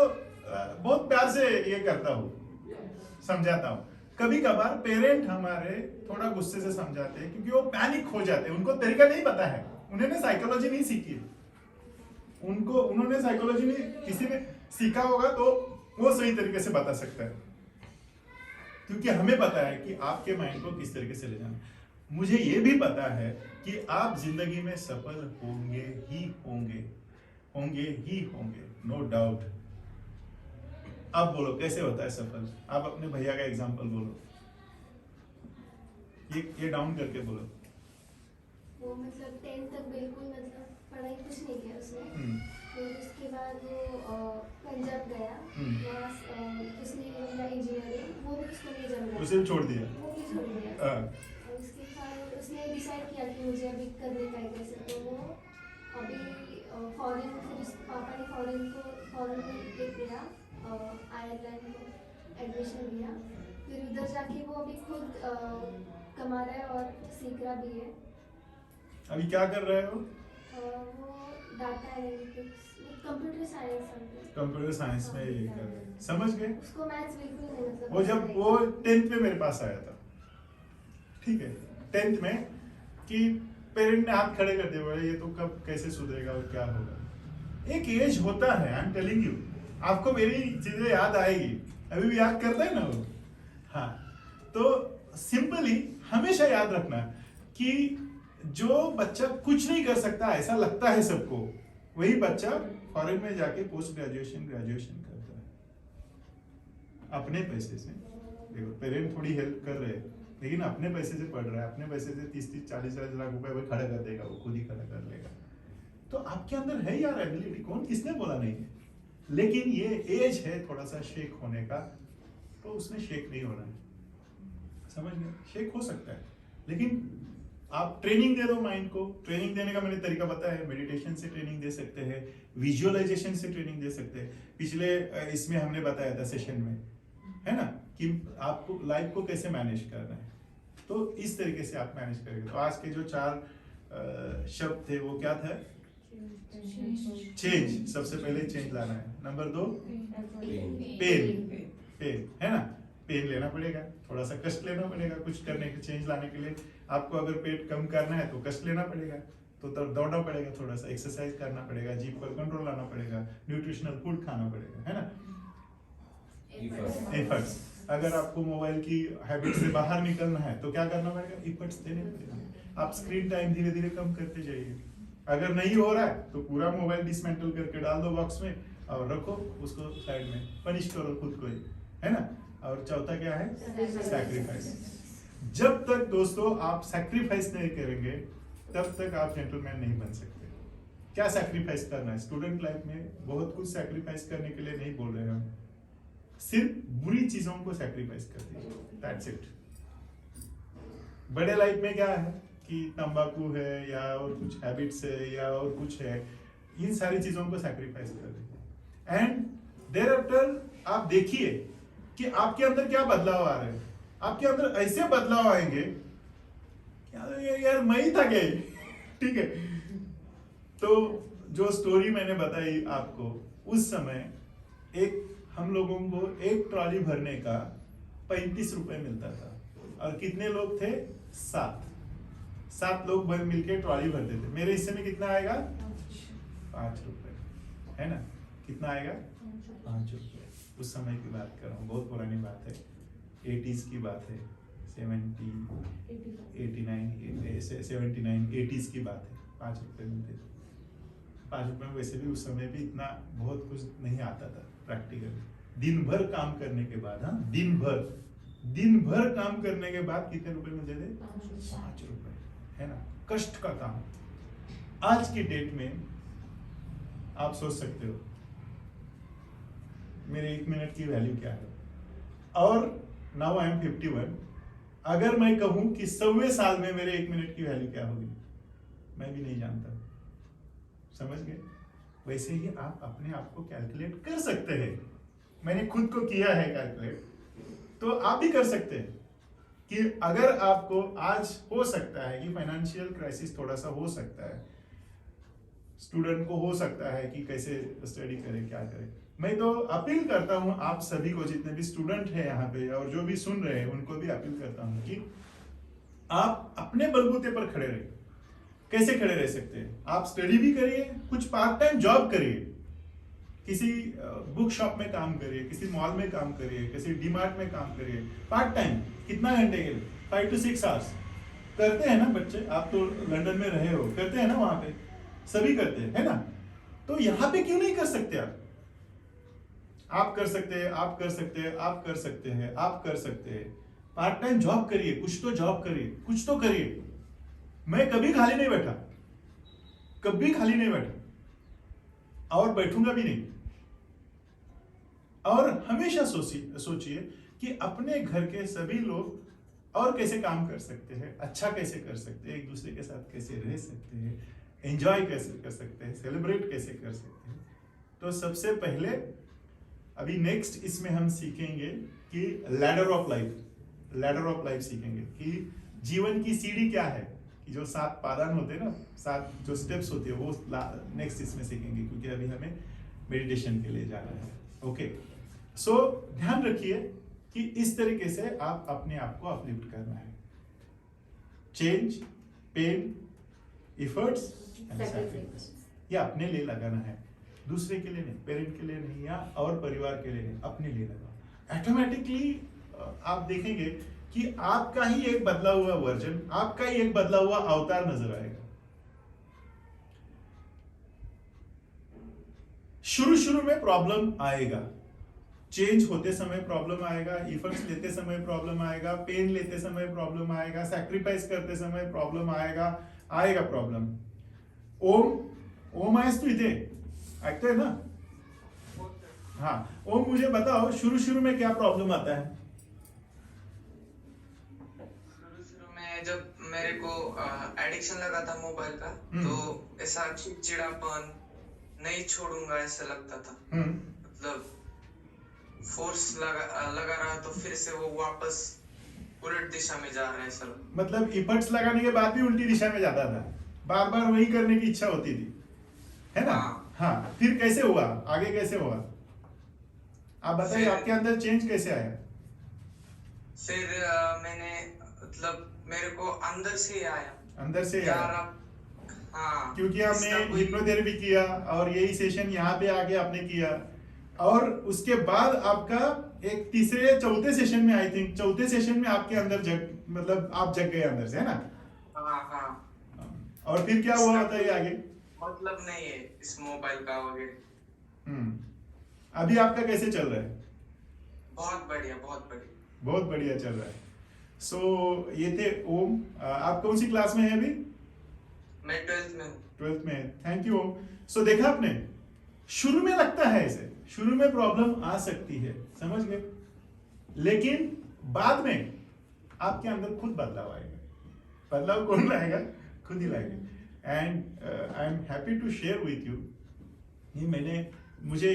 बहुत प्यार से ये करता हूं, समझाता हूं। कभी कभार पेरेंट हमारे थोड़ा गुस्से से समझाते हैं क्योंकि वो पैनिक हो जाते हैं, उनको तरीका नहीं पता है, उन्होंने साइकोलॉजी नहीं सीखी है। उन्होंने साइकोलॉजी नहीं किसी ने सीखा होगा तो वो सही तरीके से बता सकता है, क्योंकि हमें पता है कि आपके माइंड को किस तरीके से ले जाना। मुझे ये भी पता है कि आप जिंदगी में सफल होंगे ही होंगे, नो डाउट। अब बोलो कैसे होता है सफल? आप अपने भैया का एग्जांपल बोलो, ये डाउन करके बोलो। वो मतलब 10th तक बिल्कुल मतलब पढ़ाई कुछ नहीं किया उसने। फिर उसके बाद वो पंजाब गया, वहाँ उसने इंजीनियरिंग वो भी उसको नहीं जम रहा, उसे छोड़ दिया, वो भी छोड़ दिया। और उसके बाद उसने डिसाइड किया कि मुझे अभी करने का है कैसे, तो वो अभी फॉरेन, फिर पापा ने फॉरेन में एक दिया, आयरलैंड में एडमिशन लिया। फिर उधर जाके वो अभी खुद कमा रहा है और सीख रहा भी है। अभी क्या कर रहे हो? वो डाटा एनालिटिक्स, कंप्यूटर साइंस में ये कर रहे हैं, समझ गए? उसको मैथ्स बिल्कुल नहीं, मतलब वो जब वो 10th में मेरे पास आया था, ठीक है, 10th में, कि पेरेंट ने हाथ खड़े कर दिए, बोले ये तो कब कैसे सुधरेगा और क्या होगा। एक एज होता है, आई एम टेलिंग यू, आपको मेरी चीजें याद आएगी, अभी भी याद करते हैं ना वो। हाँ, तो सिंपली हमेशा याद रखना कि जो बच्चा कुछ नहीं कर सकता ऐसा लगता है सबको, वही बच्चा फॉरेन में जाके पोस्ट ग्रेजुएशन करता है अपने पैसे से। देखो पेरेंट थोड़ी हेल्प कर रहे हैं, लेकिन अपने पैसे से पढ़ रहा है, अपने पैसे से 30-30, 40-40 लाख रुपए वो खड़ा कर देगा, वो खुद ही खड़ा कर लेगा। तो आपके अंदर है यार एबिलिटी, कौन किसने बोला नहीं है, लेकिन ये एज है थोड़ा सा शेक होने का, तो उसमें शेक नहीं होना है, समझ गए? शेक हो सकता है, लेकिन आप ट्रेनिंग दे दो माइंड को। ट्रेनिंग देने का मैंने तरीका बताया है, मेडिटेशन से ट्रेनिंग दे सकते हैं, विजुअलाइजेशन से ट्रेनिंग दे सकते हैं। पिछले इसमें हमने बताया था सेशन में, है ना, कि आपको लाइफ को कैसे मैनेज करना है, तो इस तरीके से आप मैनेज करेंगे। तो आज के जो 4 शब्द थे वो क्या था? चेंज, सबसे पहले चेंज लाना है। नंबर 2 पेन, है ना, पेन लेना पड़ेगा, थोड़ा सा कष्ट लेना पड़ेगा कुछ करने के, चेंज लाने के लिए। आपको अगर पेट कम करना है तो कष्ट लेना पड़ेगा, तो दौड़ना पड़ेगा, थोड़ा सा एक्सरसाइज करना पड़ेगा, जीभ पर कंट्रोल लाना पड़ेगा, न्यूट्रिशनल फूड खाना पड़ेगा, है ना, एफर्ट्स। अगर आपको मोबाइल की हैबिट से बाहर निकलना है तो क्या करना पड़ेगा? एफर्ट्स देने पड़ेगा। आप स्क्रीन टाइम धीरे धीरे कम करते जाइए। अगर नहीं हो रहा है तो पूरा मोबाइल डिसमेंटल करके डाल दो बॉक्स में और रखो उसको साइड में, पनिश करो खुद को ही, है ना। और चौथा क्या है? सैक्रिफाइस। जब तक दोस्तों आप सैक्रिफाइस नहीं करेंगे तब तक आप जेंटलमैन नहीं बन सकते। क्या सैक्रिफाइस करना है? स्टूडेंट लाइफ में बहुत कुछ सैक्रिफाइस करने के लिए नहीं बोल रहे हम, सिर्फ बुरी चीजों को सैक्रिफाइस कर दीजिए, दैट्स इट। बड़े लाइफ में क्या है कि तंबाकू है या और कुछ हैबिट्स है या और कुछ है, इन सारी चीजों को सैक्रिफाइस कर दीजिए। एंड देयर आफ्टर आप देखिए कि आपके अंदर क्या बदलाव आ रहे हैं। आपके अंदर ऐसे बदलाव आएंगे यार मैं ही था गए, ठीक है। तो जो स्टोरी मैंने बताई आपको, उस समय हम लोगों को एक ट्रॉली भरने का 35 रुपए मिलता था, और कितने लोग थे? 7 लोग मिलके ट्रॉली भरते थे। मेरे हिस्से में कितना आएगा? 5 रुपए, है ना? कितना आएगा? 5 रुपए। उस समय की बात कर रहा हूँ, बहुत पुरानी बात है, 80s की बात है, 70, 89, 79, 80s की बात है। 5 रुपए मिलते थे। 5 रुपए में वैसे भी उस समय भी इतना बहुत कुछ नहीं आता था प्रैक्टिकल। दिन भर काम करने के बाद, हाँ, दिन भर काम करने के बाद कितने रुपए मिलते थे? 5 रुपए, है ना? कष्ट का काम। आज की डेट में आप सोच सकते हो मेरे 1 मिनट की वैल्यू क्या है। और नाउ आई एम 51। अगर मैं कहूं कि 100वें साल में मेरे 1 मिनट की वैल्यू क्या होगी, मैं भी नहीं जानता। समझ गए? वैसे ही आप अपने आप को कैलकुलेट कर सकते हैं। मैंने खुद को किया है कैलकुलेट, तो आप भी कर सकते हैं कि अगर आपको आज हो सकता है कि फाइनेंशियल क्राइसिस थोड़ा सा हो सकता है, स्टूडेंट को हो सकता है कि कैसे स्टडी करे, क्या करे। मैं तो अपील करता हूं आप सभी को, जितने भी स्टूडेंट हैं यहाँ पे और जो भी सुन रहे हैं, उनको भी अपील करता हूं कि आप अपने बलबूते पर खड़े रहिए। कैसे खड़े रह सकते हैं? आप स्टडी भी करिए, कुछ पार्ट टाइम जॉब करिए, किसी बुक शॉप में काम करिए, किसी मॉल में काम करिए, किसी डीमार्ट में काम करिए, पार्ट टाइम। कितना घंटे के लिए? 5 to 6 आवर्स करते हैं ना बच्चे। आप तो लंदन में रहे हो, करते हैं ना, वहां पे सभी करते हैं, है ना? तो यहाँ पे क्यों नहीं कर सकते? आप कर सकते हैं, आप कर सकते हैं, आप कर सकते हैं, आप कर सकते हैं। पार्ट टाइम जॉब करिए, कुछ तो जॉब करिए, कुछ तो करिए। मैं कभी खाली नहीं बैठा, कभी खाली नहीं बैठा, और बैठूंगा भी नहीं। और हमेशा सोचिए कि अपने घर के सभी लोग और कैसे काम कर सकते हैं, अच्छा कैसे कर सकते हैं, एक दूसरे के साथ कैसे रह सकते हैं, एंजॉय कैसे कर सकते हैं, सेलिब्रेट कैसे कर सकते हैं। तो सबसे पहले अभी नेक्स्ट इसमें हम सीखेंगे कि लैडर ऑफ लाइफ सीखेंगे कि जीवन की सीढ़ी क्या है, कि जो 7 पादान होते हैं ना, 7 जो स्टेप्स होते हैं, वो नेक्स्ट इसमें सीखेंगे, क्योंकि अभी हमें मेडिटेशन के लिए जाना है। ओके, सो ध्यान रखिए कि इस तरीके से आप अपने आप को अपलिफ्ट करना है। Change, pain, efforts and sacrifice, ये अपने लिए लगाना है, दूसरे के लिए नहीं, पेरेंट के लिए नहीं, या और परिवार के लिए नहीं, अपने लिए लगाओ। ऑटोमेटिकली आप देखेंगे कि आपका ही एक बदला हुआ वर्जन, आपका ही एक बदला हुआ अवतार नजर आएगा। शुरू में प्रॉब्लम आएगा, चेंज होते समय प्रॉब्लम आएगा, एफर्ट्स लेते समय प्रॉब्लम आएगा, पेन लेते समय प्रॉब्लम आएगा, सैक्रिफाइस करते समय प्रॉब्लम आएगा प्रॉब्लम। ओम आहेस तू इथे ऐकतोय ना? हाँ, ओम मुझे बताओ शुरू में क्या प्रॉब्लम आता है? शुरू में जब मेरे को एडिक्शन लगा था मोबाइल का, तो ऐसा चिड़चिड़ापन, नहीं छोड़ूंगा ऐसा लगता था। मतलब फोर्स लगा रहा तो फिर से वो वापस उलट दिशा में जा रहा है सर। मतलब इफर्ट्स लगाने के बाद भी उल्टी दिशा में जाता था, बार बार वही करने की इच्छा होती थी, है ना? हाँ, फिर कैसे हुआ, आगे कैसे हुआ, आप बताइए, आपके अंदर चेंज कैसे आया? फिर मैंने, मतलब मेरे को अंदर से आया, हाँ, क्योंकि आपने हिप्नोथेरेपी किया और यही सेशन यहाँ पे आके आपने किया, और उसके बाद आपका एक तीसरे चौथे सेशन में, आई थिंक चौथे सेशन में आपके अंदर मतलब आप जग गए अंदर से, है ना? हाँ। और फिर क्या हुआ बताइए आगे? मतलब नहीं है इस मोबाइल का वगैरह। अभी आपका कैसे चल रहा है? बहुत बढ़िया चल रहा है। सो ये थे ओम। आप कौन सी क्लास में हैं अभी? मैं 12th में। थैंक यू ओम। सो देखा आपने, शुरू में लगता है ऐसे, शुरू में प्रॉब्लम आ सकती है, समझ गए, लेकिन बाद में आपके अंदर खुद बदलाव आएगा। बदलाव कौन लाएगा? खुद ही लाएगा। And I am happy to share with you, ये मुझे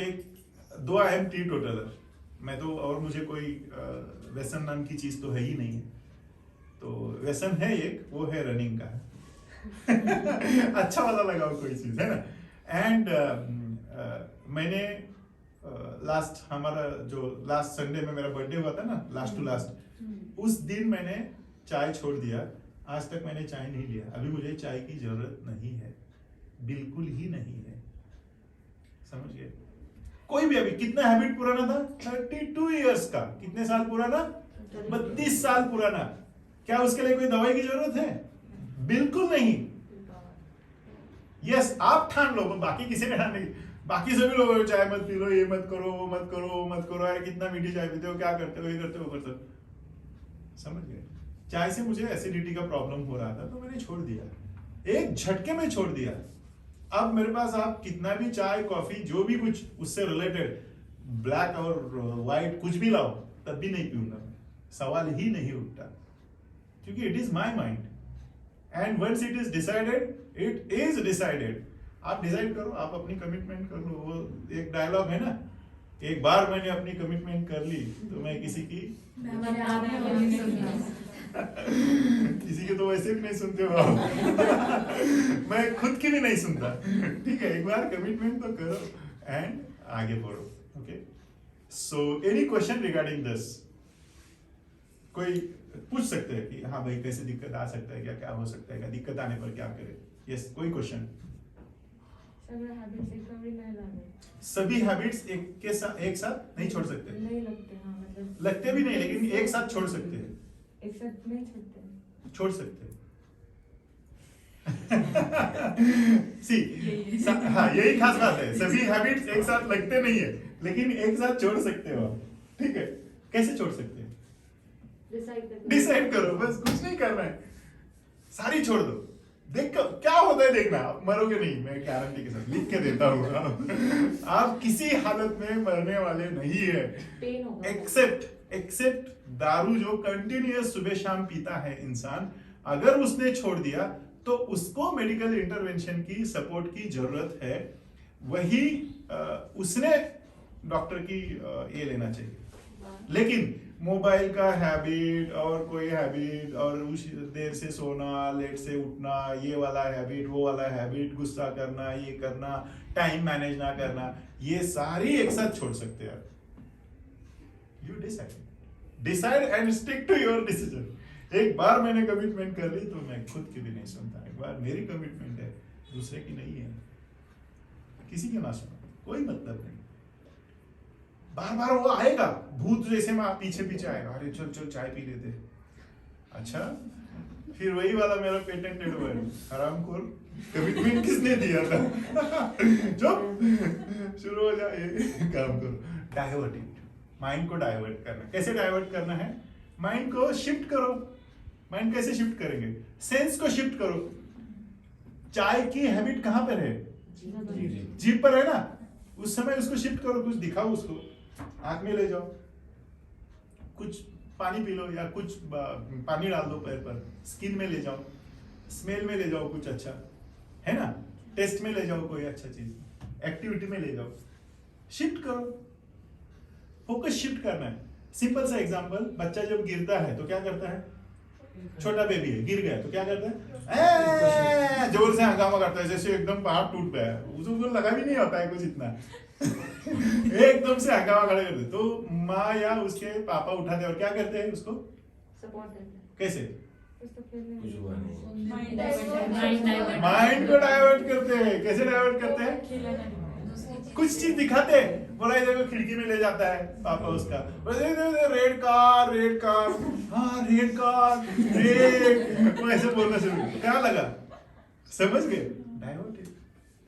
आई एम टीटोटलर, मैं तो, और मुझे कोई व्यसन नाम की चीज तो है ही नहीं है। तो व्यसन है एक, वो है रनिंग का। अच्छा वाला लगाओ कोई चीज, है ना? एंड मैंने लास्ट संडे में मेरा बर्थडे हुआ था ना, लास्ट टू लास्ट, उस दिन मैंने चाय छोड़ दिया। आज तक मैंने चाय नहीं लिया। अभी मुझे चाय की जरूरत नहीं है, बिल्कुल ही नहीं है। समझ गए? कोई भी अभी कितना हैबिट पुराना था, 32 इयर्स का, कितने साल पुराना, 32 साल पुराना। क्या उसके लिए कोई दवाई की जरूरत है? बिल्कुल नहीं। यस, आप ठान लो, बाकी किसी ने ठान नहीं। बाकी सभी लोग चाय मत पी लो, ये मत करो, वो मत करो, वो मत करो, यार कितना मीठी चाय पीते हो, क्या करते हो, ये करते हो, वो करते हो। समझ गए? चाय से मुझे एसिडिटी का प्रॉब्लम हो रहा था तो मैंने छोड़ दिया, एक झटके में छोड़ दिया। अब मेरे पास आप कितना भी चाय कॉफी जो भी कुछ उससे रिलेटेड ब्लैक और व्हाइट कुछ भी लाओ, तब भी नहीं पीऊंगा मैं, सवाल ही नहीं उठता, क्योंकि it is my mind and once it is decided, it is decided. आप डिसाइड करो, आप अपनी कमिटमेंट कर लो। वो एक डायलॉग है ना, एक बार मैंने अपनी कमिटमेंट कर ली तो मैं किसी की किसी के तो वैसे भी नहीं सुनते हो आप। मैं खुद की भी नहीं सुनता। ठीक है, एक बार कमिटमेंट तो करो एंड आगे बढ़ो। Okay, so any question regarding this? कोई पूछ सकते हैं कि हाँ भाई कैसे दिक्कत आ सकता है, क्या क्या हो सकता है, क्या दिक्कत आने पर क्या करें? यस, कोई क्वेश्चन? सभी हैबिट्स एक साथ नहीं छोड़ सकते। नहीं लगते, हाँ, मतलब लगते भी नहीं, लेकिन एक साथ छोड़ सकते हैं। एक साथ नहीं छोड़ते, छोड़ सकते हैं। सी, हाँ, यही खास बात है। सभी हैबिट्स एक साथ लगते नहीं है, लेकिन एक साथ छोड़ सकते हो आप। ठीक है, कैसे छोड़ सकते हैं? डिसाइड करो, बस कुछ नहीं करना है, सारी छोड़ दो। देख क्या होता है, देखना, आप मरोगे नहीं, मैं गारंटी के साथ लिख के देता हूँ। आप किसी हालत में मरने वाले नहीं है, पेन होगा, एक्सेप्ट दारू जो कंटिन्यूअस सुबह शाम पीता है इंसान, अगर उसने छोड़ दिया तो उसको मेडिकल इंटरवेंशन की सपोर्ट की जरूरत है। वही उसने डॉक्टर की ये लेना चाहिए। लेकिन मोबाइल का हैबिट और कोई हैबिट और उस देर से सोना, लेट से उठना, ये वाला हैबिट, वो वाला हैबिट, गुस्सा करना, ये करना, टाइम मैनेज ना करना, ये सारी एक साथ छोड़ सकते हैं आप। You decide and stick to your decision. एक बार मैंने कमिटमेंट कर ली तो मैं खुद की भी नहीं सुनता। एक बार मेरी कमिटमेंट है, दूसरे की नहीं है, किसी की ना सुनो, कोई मतलब नहीं। बार बार वो आएगा, भूत जैसे में पीछे पीछे आएगा, अरे चल चल चाय पी लेते। अच्छा, फिर वही वाला मेरा पेटेंटेड वर्ड, हरामखोर, कमिटमेंट किसने दिया था? चुप, शुरू हो जाए, काम करो। डाइवर्टिंग, माइंड को डाइवर्ट करना। कैसे डाइवर्ट करना है? माइंड को शिफ्ट करो। माइंड कैसे शिफ्ट करेंगे? सेंस को शिफ्ट करो। चाय की हैबिट कहां पर है? जीभ पर है ना, उस समय उसको शिफ्ट करो, कुछ दिखाओ उसको, आंख में ले जाओ, कुछ पानी पी लो या कुछ पानी डाल दो पैर पर, स्किन में ले जाओ, स्मेल में ले जाओ, कुछ अच्छा है ना, टेस्ट में ले जाओ, कोई अच्छा चीज, एक्टिविटी में ले जाओ, शिफ्ट करो, फोकस शिफ्ट करना है। सिंपल सा एग्जांपल, बच्चा जब गिरता है तो क्या करता है? छोटा बेबी है, गिर गया तो क्या करता है? जोर से हंगामा करता है, जैसे एकदम पहाड़ टूट गया है, उसको लगा भी नहीं होता है कुछ इतना। एकदम से हंगामा खड़ा कर दे तो माँ या उसके पापा उठाते और क्या करते हैं? उसको सपोर्ट करते हैं। कैसे? माइंड को डाइवर्ट करते हैं। कैसे डाइवर्ट करते हैं? कुछ चीज दिखाते हैं, बोला इधर खिड़की में ले जाता है पापा उसका, रेड कार, हाँ रेड कार, रेड, वो ऐसे बोलना शुरू, क्या लगा? समझ गए? डाइवर्ट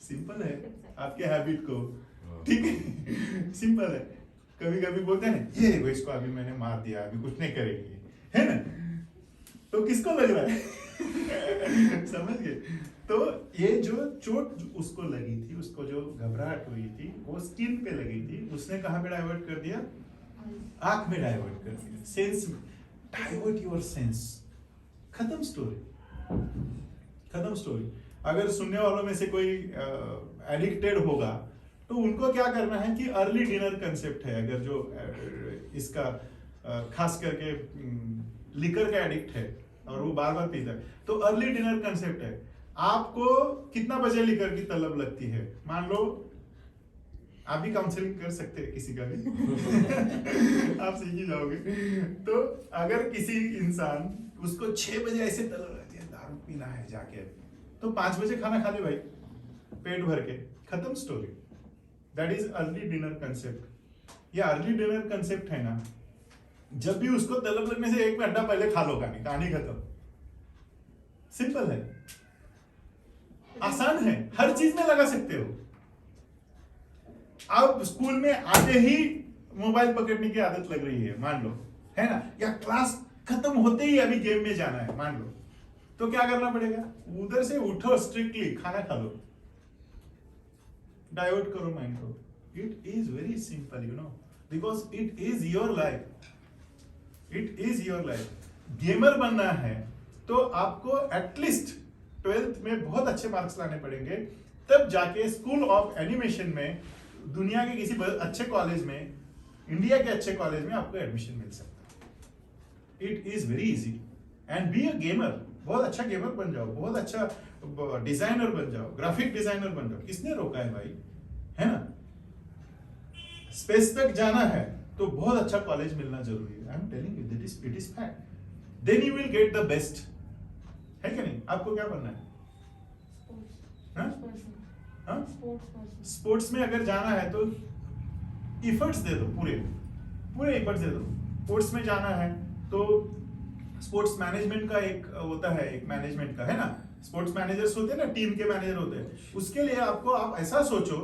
सिंपल है आपके हैबिट को। ठीक है, सिंपल है। कभी कभी बोलते हैं ना, ये देखो इसको अभी मैंने मार दिया, अभी कुछ नहीं करेगी, है ना, तो किसको लग रहा है? समझ गए? तो ये जो चोट उसको लगी थी, उसको जो घबराहट हुई थी, वो स्किन पे लगी थी, उसने कहां पे डाइवर्ट कर दिया? आंख में डाइवर्ट कर दिया, सेंस में। डाइवर्ट योर सेंस, खत्म स्टोरी। अगर सुनने वालों में से कोई एडिक्टेड होगा तो उनको क्या करना है कि अर्ली डिनर कंसेप्ट है। अगर जो इसका खास करके लिकर का एडिक्ट है और वो बार बार पीता है, तो अर्ली डिनर कंसेप्ट है। आपको कितना बजे लिकर की तलब लगती है? मान लो आप भी काउंसलिंग कर सकते हैं किसी का भी आप सीख ही जाओगे। तो अगर किसी इंसान उसको 6 बजे ऐसे तलब लगती है दारू पीना है जाके, तो 5 बजे खाना खा ले भाई पेट भर के, खत्म story. That is early dinner concept. ये अर्ली डिनर कंसेप्ट है ना, जब भी उसको तलब लगने से 1 घंटा पहले खा लो कहानी खत्म। सिंपल है, आसान है, हर चीज में लगा सकते हो। अब स्कूल में आते ही मोबाइल पकड़ने की आदत लग रही है मान लो, है ना, या क्लास खत्म होते ही अभी गेम में जाना है मान लो, तो क्या करना पड़ेगा? उधर से उठो, स्ट्रिक्टली खाना खा लो, डाइवर्ट करो माइंड को। It is very simple you know, because it is your life, it is your life. Gamer बनना है तो आपको एटलीस्ट 12th में बहुत अच्छे मार्क्स लाने पड़ेंगे, तब जाके स्कूल ऑफ एनिमेशन में, दुनिया के किसी अच्छे कॉलेज में, इंडिया के अच्छे कॉलेज में आपको एडमिशन मिल सकता है। It is very easy and be a gamer. बहुत अच्छा गेमर बन जाओ, बहुत अच्छा डिजाइनर बन जाओ, ग्राफिक डिजाइनर बन जाओ, किसने रोका है भाई, है ना। स्पेस तक जाना है तो बहुत अच्छा कॉलेज मिलना जरूरी है। I am telling you that is, it is fact. Then you will get the best, है कि नहीं? आपको क्या बनना है? हाँ? स्पोर्ट्स में अगर जाना है तो इफर्ट्स दे दो, पूरे इफर्ट्स दे दो। स्पोर्ट्स में जाना है तो स्पोर्ट्स मैनेजमेंट का एक होता है, एक मैनेजमेंट का, है ना, स्पोर्ट्स मैनेजर्स होते हैं ना, टीम के मैनेजर होते हैं। उसके लिए आपको, आप ऐसा सोचो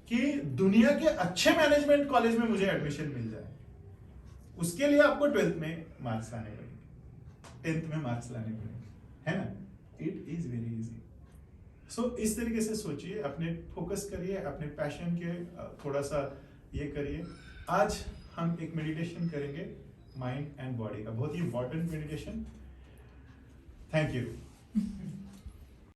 कि दुनिया के अच्छे मैनेजमेंट कॉलेज में मुझे एडमिशन मिल जाए। उसके लिए आपको 12th में मार्क्स लाने पड़ेंगे, 10th में मार्क्स लाने पड़ेंगे, है ना। It is very easy. So इस तरीके से सोचिए, अपने फोकस करिए, अपने पैशन के थोड़ा सा ये करिए। आज हम एक मेडिटेशन करेंगे माइंड एंड बॉडी का, बहुत ही इंपॉर्टेंट मेडिटेशन। Thank you.